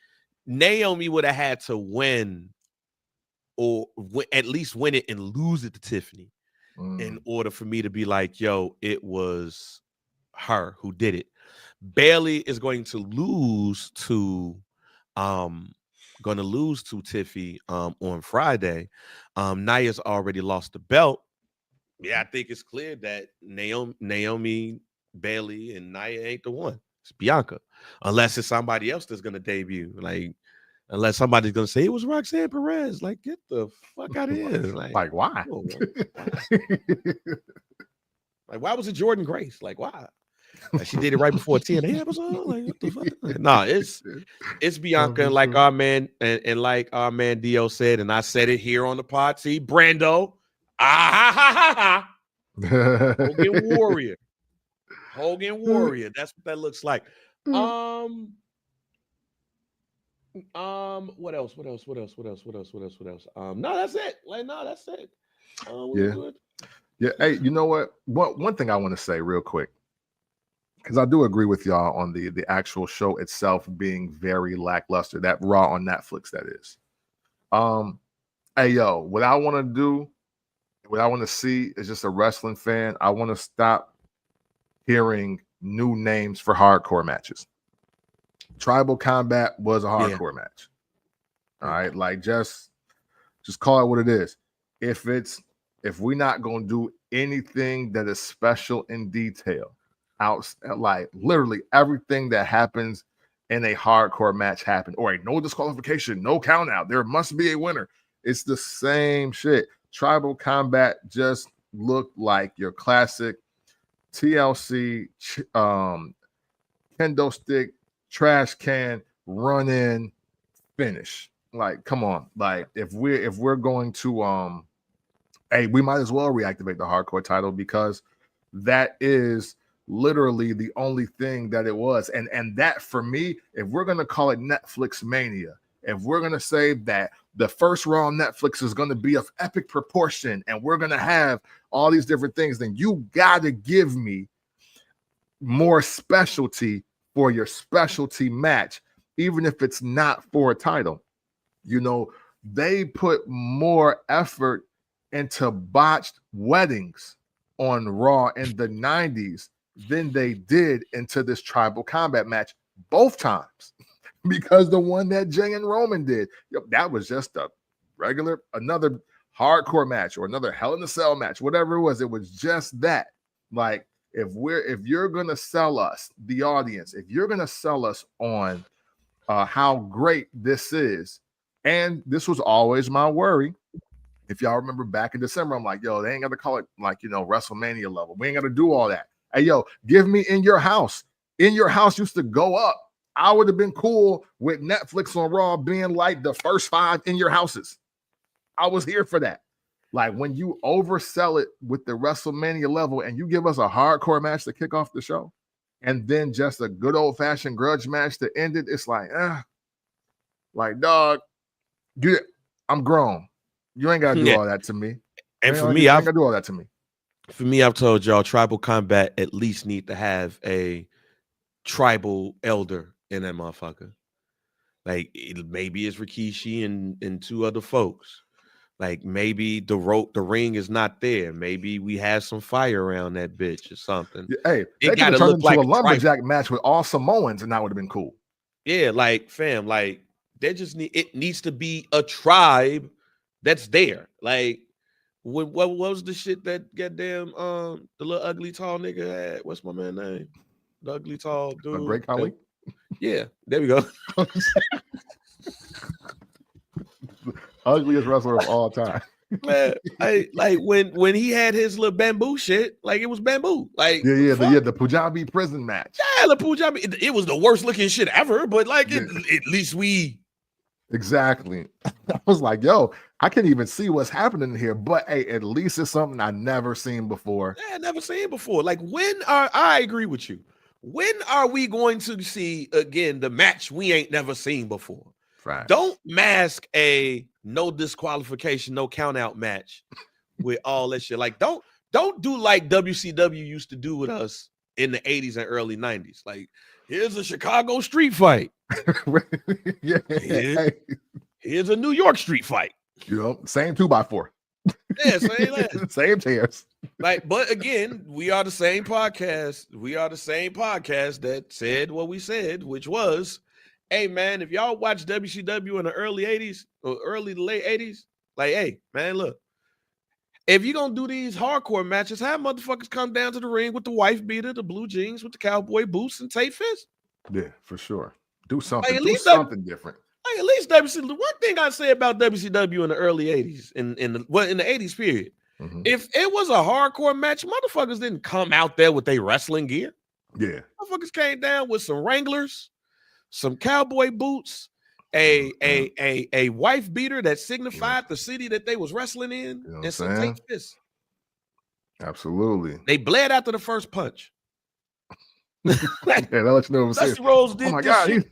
Speaker 2: would have had to win, or at least win it and lose it to Tiffany, in order for me to be like, yo, it was her who did it. Bailey is going to lose to Tiffy on Friday. Nia's already lost the belt. Yeah, I think it's clear that Naomi, Bailey, and Nia ain't the one. It's Bianca. Unless it's somebody else that's gonna debut. Like, unless somebody's gonna say it was Roxanne Perez. Like, get the fuck out of here.
Speaker 1: Like why?
Speaker 2: Like, why was it Jordan Grace? Like, why? Like, she did it right before a TNA episode. Like, what the fuck? Nah, it's Bianca, and like our man and like our man Dio said, and I said it here on the pod. See, Brando, Hogan Warrior. That's what that looks like. What else? What else? What else? What else? What else? What else? What else? No, that's it. Like, no, that's it. We'll
Speaker 1: Yeah.
Speaker 2: do it.
Speaker 1: Yeah. Hey, you know what? One thing I want to say real quick, because I do agree with y'all on the actual show itself being very lackluster. That Raw on Netflix, that is. Hey, yo, what I want to do, what I want to see is just a wrestling fan. I want to stop hearing new names for hardcore matches. Tribal Combat was a hardcore match. All right, like just call it what it is. If we're not gonna do anything that is special in detail, out like literally everything that happens in a hardcore match happened, or a no disqualification, no count out. There must be a winner. It's the same shit. Tribal Combat just looked like your classic TLC kendo stick trash can run in finish. Like, come on. Like, if we're going to hey, we might as well reactivate the hardcore title, because that is literally the only thing that it was. And that, for me, if we're gonna call it Netflix Mania, if we're gonna say that the first Raw on Netflix is gonna be of epic proportion and we're gonna have all these different things, then you gotta give me more specialty for your specialty match, even if it's not for a title. You know, they put more effort into botched weddings on Raw in the 90s than they did into this Tribal Combat match both times. Because the one that Jay and Roman did, that was just a regular, another hardcore match or another Hell in a Cell match, whatever it was just that. Like, if you're gonna sell us, the audience, if you're gonna sell us on how great this is, and this was always my worry. If y'all remember back in December, I'm like, yo, they ain't got to call it like, WrestleMania level. We ain't got to do all that. Hey, yo, give me In Your House. In Your House used to go up. I would have been cool with Netflix on Raw being like the first 5 In Your Houses. I was here for that. Like, when you oversell it with the WrestleMania level and you give us a hardcore match to kick off the show, and then just a good old-fashioned grudge match to end it, it's like, like, dog, I'm grown. You ain't gotta do all that to me.
Speaker 2: And for me,
Speaker 1: I ain't gotta do all that to me.
Speaker 2: For me, I've told y'all Tribal Combat at least need to have a tribal elder in that motherfucker. Like, maybe it's Rikishi and 2 other folks. Like, maybe the ring is not there. Maybe we have some fire around that bitch or something.
Speaker 1: Yeah, hey, they could have turned into like a lumberjack match with all Samoans, and that would have been cool.
Speaker 2: Yeah, like, fam, like, it needs to be a tribe that's there. Like, what was the shit that goddamn the little ugly tall nigga had? What's my man's name? The ugly tall dude.
Speaker 1: Great Khali?
Speaker 2: Yeah, there we go.
Speaker 1: Ugliest wrestler of all time.
Speaker 2: Man, like when he had his little bamboo shit, like, it was bamboo. Like,
Speaker 1: the Punjabi prison match.
Speaker 2: Yeah, the Punjabi. It was the worst looking shit ever, but like, at least we.
Speaker 1: Exactly. I was like, yo, I can't even see what's happening here, but hey, at least it's something I never seen before.
Speaker 2: Yeah, never seen before. Like, I agree with you. When are we going to see again the match we ain't never seen before?
Speaker 1: Right.
Speaker 2: Don't mask a no disqualification, no count out match with all that shit. Like, don't do like WCW used to do with us in the 80s and early 90s. Like, here's a Chicago street fight.
Speaker 1: Yeah.
Speaker 2: Here's a New York street fight.
Speaker 1: Same 2x4.
Speaker 2: Yeah,
Speaker 1: same chairs.
Speaker 2: Like, but again, we are the same podcast. We are the same podcast that said what we said, which was, hey, man, if y'all watch WCW in the early 80s or early to late 80s, like, hey, man, look, if you're going to do these hardcore matches, have motherfuckers come down to the ring with the wife beater, the blue jeans, with the cowboy boots and tape fist.
Speaker 1: Yeah, for sure. Do something.
Speaker 2: Like,
Speaker 1: do something different.
Speaker 2: Like, at least WCW. One thing I say about WCW in the early 80s, in the 80s period, if it was a hardcore match, motherfuckers didn't come out there with their wrestling gear.
Speaker 1: Yeah.
Speaker 2: Motherfuckers came down with some Wranglers, some cowboy boots, a wife beater that signified the city that they was wrestling in, and some tape fists.
Speaker 1: Absolutely.
Speaker 2: They bled after the first punch.
Speaker 1: Yeah, that lets you know.
Speaker 2: Dusty Rhodes did.
Speaker 1: Oh my God.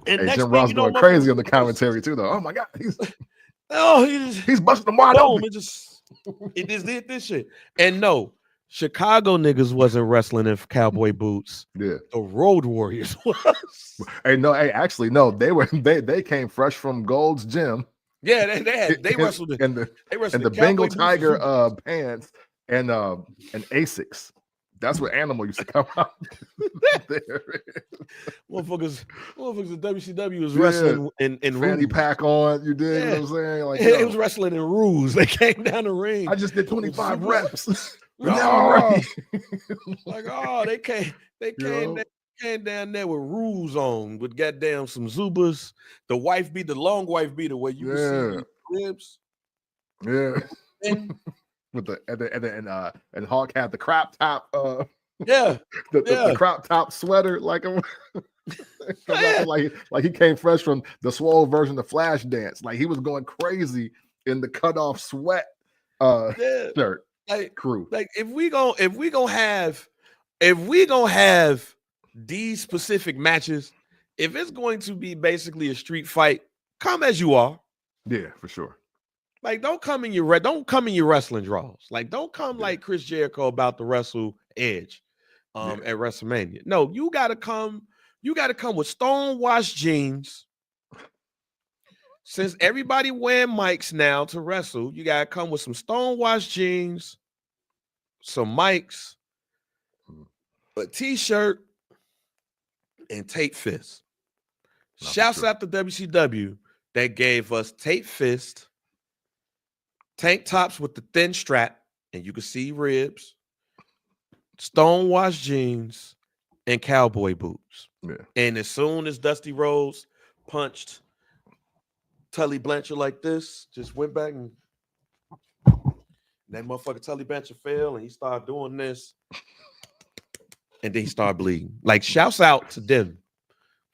Speaker 2: And
Speaker 1: Hey,
Speaker 2: next
Speaker 1: Jim
Speaker 2: thing
Speaker 1: Ross
Speaker 2: you know,
Speaker 1: going crazy on the commentary too, though. Oh my God, he's busting them wide
Speaker 2: boom,
Speaker 1: open.
Speaker 2: it just did this shit. And no, Chicago niggas wasn't wrestling in cowboy boots.
Speaker 1: Yeah.
Speaker 2: The Road Warriors was.
Speaker 1: Hey, no, actually, no, they came fresh from Gold's Gym.
Speaker 2: Yeah, they wrestled
Speaker 1: in the Bengal
Speaker 2: cowboy boots and
Speaker 1: Tiger
Speaker 2: Zubas.
Speaker 1: pants and Asics. That's what Animal used to come out there.
Speaker 2: Motherfuckers in WCW was wrestling in
Speaker 1: fanny
Speaker 2: Ruse.
Speaker 1: pack on. You dig what I'm saying? Like,
Speaker 2: they was wrestling in Ruse. They came down the ring.
Speaker 1: I just did 25 reps. But now
Speaker 2: Oh,
Speaker 1: I'm ready.
Speaker 2: like, oh, they came down there with Ruse on, with goddamn some Zubas. The long wife beater where you can see the ribs.
Speaker 1: Yeah.
Speaker 2: And
Speaker 1: with and Hulk had the crop top the crop top sweater like like he came fresh from the swole version of Flash Dance. Like he was going crazy in the cutoff sweat shirt. Crew.
Speaker 2: Like if we gonna have these specific matches, if it's going to be basically a street fight, come as you are.
Speaker 1: Yeah, for sure.
Speaker 2: Like don't come in your wrestling draws. Like don't come like Chris Jericho about to wrestle Edge at WrestleMania. No, you gotta come with stone-washed jeans. Since everybody wearing mics now to wrestle, you gotta come with some stone-washed jeans, some mics, a t-shirt, and tape fist. Shouts out to WCW that gave us tape fist, tank tops with the thin strap, and you can see ribs, stone-washed jeans, and cowboy boots.
Speaker 1: Yeah.
Speaker 2: And as soon as Dusty Rhodes punched Tully Blanchard like this, just went back and that motherfucker Tully Blanchard fell and he started doing this. And then he started bleeding. Like, shouts out to them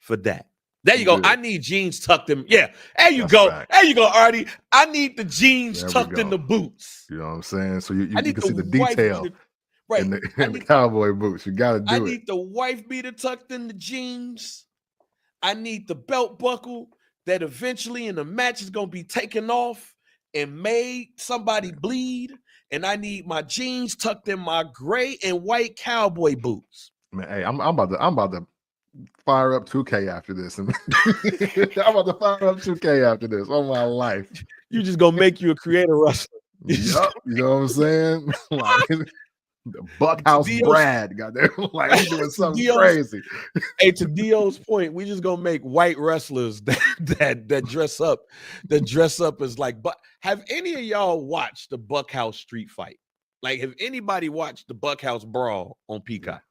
Speaker 2: for that. There you go. I need jeans tucked in. Yeah, there you go. Fact. There you go, Artie. I need the jeans tucked in the boots.
Speaker 1: You know what I'm saying? So you can see the detail in the cowboy boots. You got to do it.
Speaker 2: I need the wife beater tucked in the jeans. I need the belt buckle that eventually in the match is going to be taken off and made somebody bleed. And I need my jeans tucked in my gray and white cowboy boots.
Speaker 1: Man, hey, I'm about to fire up 2K after this. I'm about to fire up 2K after this. Oh my life.
Speaker 2: You just gonna make you a creator wrestler.
Speaker 1: Yep. You know what I'm saying? Like the Buckhouse Brad got there. Like I'm doing something crazy.
Speaker 2: Hey, to Dio's point, we just gonna make white wrestlers that dress up as like. But have any of y'all watched the Buckhouse street fight? Like, have anybody watched the Buckhouse brawl on Peacock?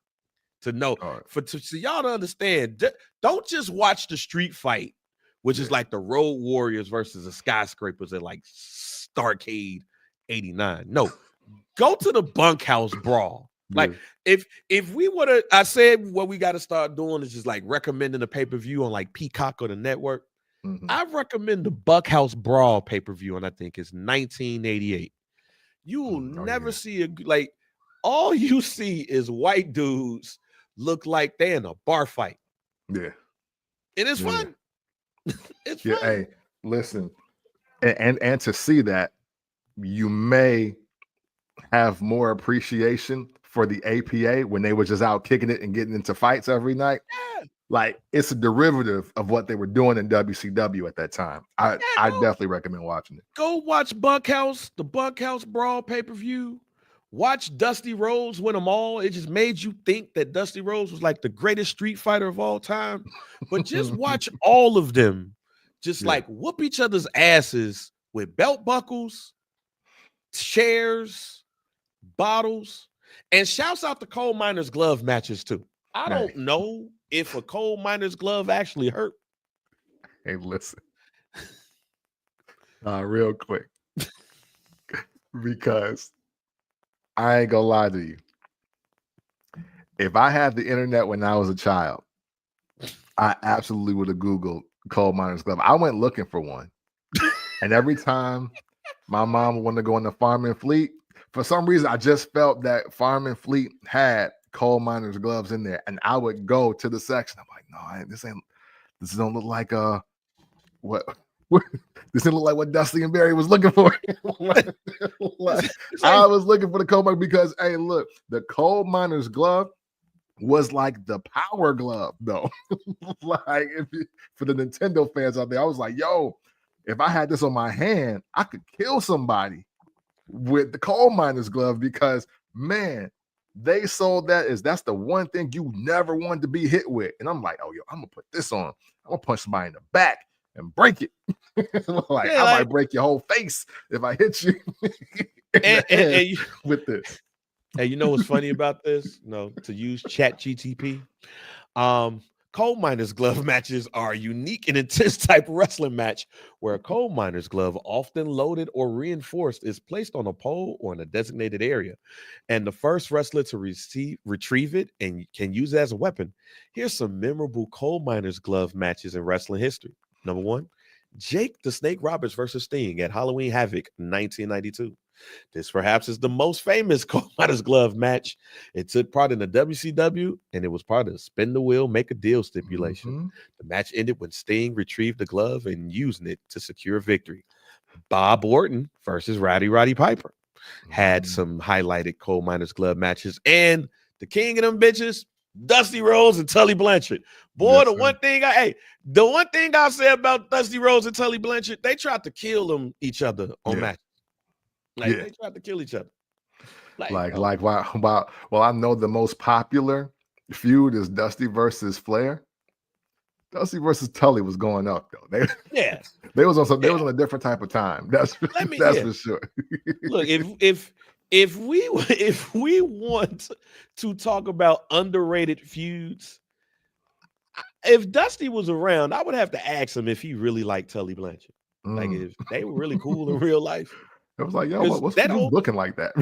Speaker 2: To know, so y'all to understand, don't just watch the street fight, which is like the Road Warriors versus the Skyscrapers at like Starrcade 89. No, go to the Bunkhouse brawl. Like, if we would have, I said what we got to start doing is just like recommending a pay-per-view on like Peacock or the network. I recommend the Bunkhouse brawl pay-per-view, and I think it's 1988. You will never see all you see is white dudes look like they in a bar fight.
Speaker 1: Yeah.
Speaker 2: And it's fun. It's fun.
Speaker 1: Hey, listen. And to see that, you may have more appreciation for the APA when they were just out kicking it and getting into fights every night. Yeah. Like it's a derivative of what they were doing in WCW at that time. I definitely recommend watching it.
Speaker 2: Go watch Bunkhouse, the Bunkhouse brawl pay-per-view. Watch Dusty Rhodes win them all. It just made you think that Dusty Rhodes was like the greatest street fighter of all time. But just watch all of them just like whoop each other's asses with belt buckles, chairs, bottles, and shouts out to coal miners glove matches too. I don't know if a coal miner's glove actually hurt.
Speaker 1: Hey, listen. Real quick. Because I ain't gonna lie to you. If I had the internet when I was a child, I absolutely would have Googled coal miner's glove. I went looking for one. And every time my mom wanted to go in the Farm and Fleet, for some reason, I just felt that Farm and Fleet had coal miner's gloves in there. And I would go to the section. I'm like, no, this this don't look like what this didn't look like what Dusty and Barry was looking for. I was looking for the coal miner because, hey, look, the coal miner's glove was like the power glove, though. Like for the Nintendo fans out there, I was like, yo, if I had this on my hand, I could kill somebody with the coal miner's glove because, man, they sold that's the one thing you never wanted to be hit with. And I'm like, oh, yo, I'm gonna put this on. I'm gonna punch somebody in the back and break it. Like, I might break your whole face if I hit you with this.
Speaker 2: And you know what's funny about this? To use Chat GTP, coal miner's glove matches are a unique and intense type of wrestling match where a coal miner's glove, often loaded or reinforced, is placed on a pole or in a designated area, and the first wrestler to retrieve it and can use it as a weapon. Here's some memorable coal miner's glove matches in wrestling history. Number 1, Jake the Snake Roberts versus Sting at Halloween Havoc 1992. This perhaps is the most famous coal miner's glove match. It took part in the WCW, and it was part of the spin the wheel, make a deal stipulation.
Speaker 1: Mm-hmm.
Speaker 2: The match ended when Sting retrieved the glove and using it to secure victory. Bob Orton versus Roddy Piper had some highlighted coal miner's glove matches, and the king of them bitches, Dusty Rhodes and Tully Blanchard. Boy,
Speaker 1: Yes,
Speaker 2: the one thing I'll say about Dusty Rhodes and Tully Blanchard, they tried to kill each other on matches. Like, they tried to kill each other.
Speaker 1: Well, I know the most popular feud is Dusty versus Flair. Dusty versus Tully was going up though. They was on a different type of time. That's for sure.
Speaker 2: Look, if we want to talk about underrated feuds, if Dusty was around, I would have to ask him if he really liked Tully Blanchard. Like, if they were really cool in real life.
Speaker 1: It was like, yo, what's that looking like that?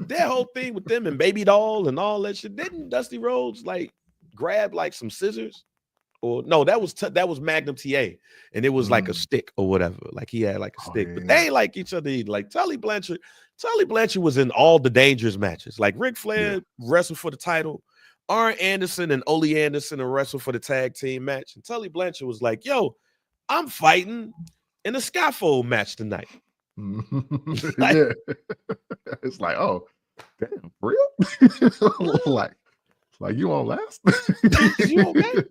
Speaker 2: That whole thing with them and Baby Doll and all that shit. Didn't Dusty Rhodes like grab like some scissors? Or no, that was Magnum TA, and it was like a stick or whatever. Like, he had like a stick, but they like each other. Like Tully Blanchard was in all the dangerous matches. Like, Ric Flair wrestled for the title. Arn Anderson and Ole Anderson wrestled for the tag team match, and Tully Blanchard was like, yo, I'm fighting in a scaffold match tonight.
Speaker 1: It's like, oh, damn, real? like you won't last?
Speaker 2: You okay?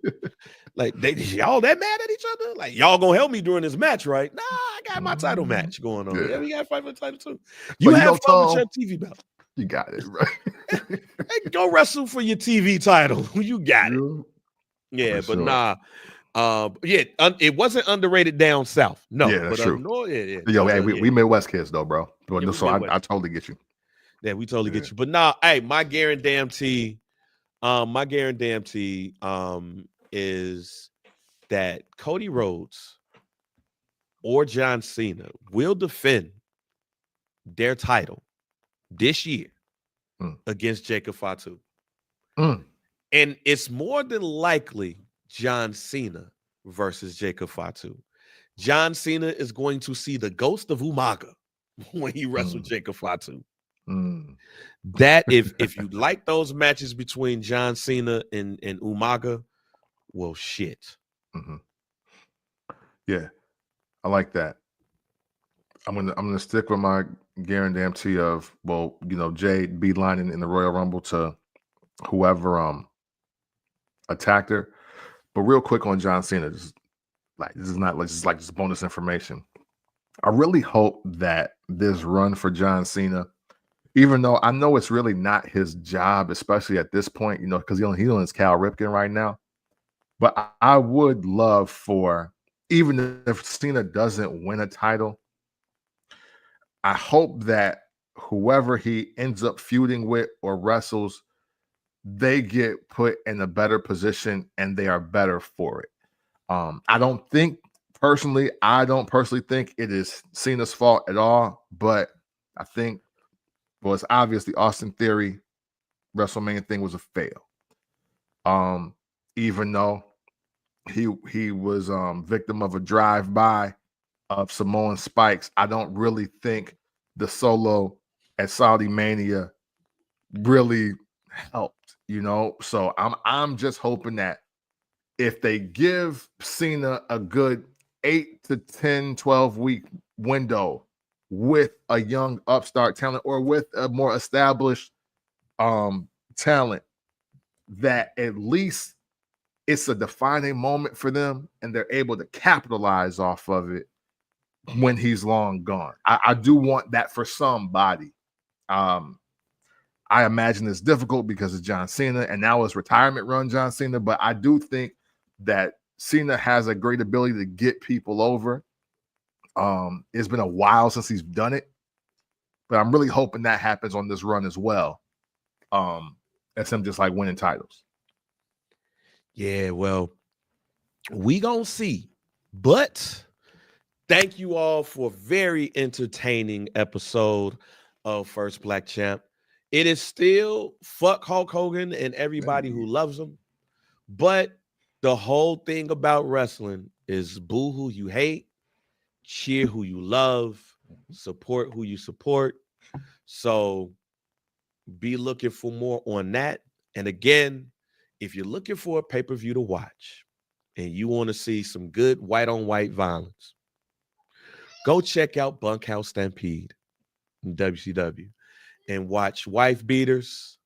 Speaker 2: Like, y'all that mad at each other? Like, y'all gonna help me during this match, right? Nah, I got my title match going on. Yeah, we got to fight for the title too. You have fun with your TV belt.
Speaker 1: You got it, right?
Speaker 2: Hey, go wrestle for your TV title. You got it. Yeah, but nah. It wasn't underrated down south. No,
Speaker 1: that's true.
Speaker 2: Yo,
Speaker 1: hey, we Midwest kids though, bro. So I totally get you.
Speaker 2: Yeah, we totally get you. But nah, hey, my guarantee is that Cody Rhodes or John Cena will defend their title this year against Jacob Fatu. And it's more than likely John Cena versus Jacob Fatu. John Cena is going to see the ghost of Umaga when he wrestled Jacob Fatu. That if you like those matches between John Cena and Umaga, well, shit.
Speaker 1: Yeah, I like that. I'm gonna stick with my guarantee of, well, Jay beelining in the Royal Rumble to whoever attacked her. But real quick on John Cena, this is not just bonus information. I really hope that this run for John Cena, even though I know it's really not his job, especially at this point, because he's on his Cal Ripken right now. But I would love for, even if Cena doesn't win a title, I hope that whoever he ends up feuding with or wrestles, they get put in a better position and they are better for it. I don't personally think it is Cena's fault at all, but I think, well, it's obvious the Austin Theory WrestleMania thing was a fail. Even though he was victim of a drive-by of Samoan spikes, I don't really think the solo at Saudi Mania really helped, So I'm just hoping that if they give Cena a good 8 to 10, 12-week window with a young upstart talent or with a more established talent, that at least it's a defining moment for them and they're able to capitalize off of it when he's long gone. I do want that for somebody. I imagine it's difficult because of John Cena and now his retirement run, John Cena, but I do think that Cena has a great ability to get people over. It's been a while since he's done it, but I'm really hoping that happens on this run as well. As him just like winning titles.
Speaker 2: Yeah, well, we gonna see. But thank you all for a very entertaining episode of First Black Champ. It is still fuck Hulk Hogan and everybody who loves him. But the whole thing about wrestling is boo who you hate, cheer who you love, support who you support. So be looking for more on that. And again, if you're looking for a pay-per-view to watch and you want to see some good white-on-white violence, go check out Bunkhouse Stampede in WCW and watch wife beaters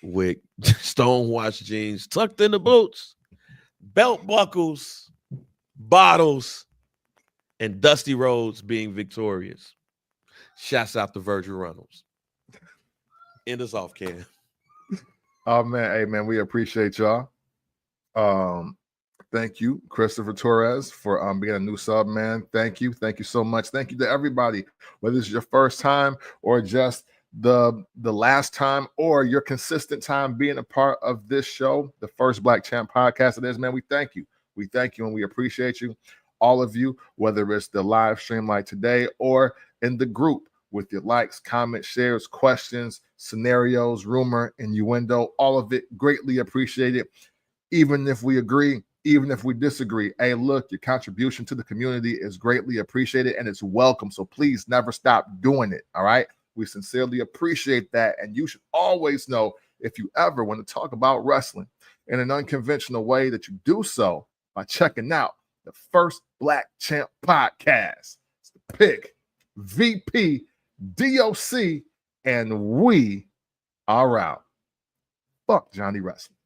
Speaker 2: with stonewashed jeans tucked in the boots, belt buckles, bottles, and Dusty Rhodes being victorious. Shouts out to Virgil Reynolds. End us off, Cam.
Speaker 1: Oh man, hey man, we appreciate y'all. Thank you, Christopher Torres, for being a new sub, man. Thank you so much. Thank you to everybody, whether it's your first time or just the last time or your consistent time being a part of this show, the First Black Champ podcast. It is, man. We thank you and we appreciate you, all of you, whether it's the live stream like today or in the group with your likes, comments, shares, questions, scenarios, rumor, innuendo, all of it greatly appreciated. Even if we agree, even if we disagree, hey, look, your contribution to the community is greatly appreciated and it's welcome. So please never stop doing it. All right. We sincerely appreciate that. And you should always know, if you ever want to talk about wrestling in an unconventional way, that you do so by checking out the First Black Champ podcast. It's the pick, VP, DOC, and we are out. Fuck Johnny Wrestling.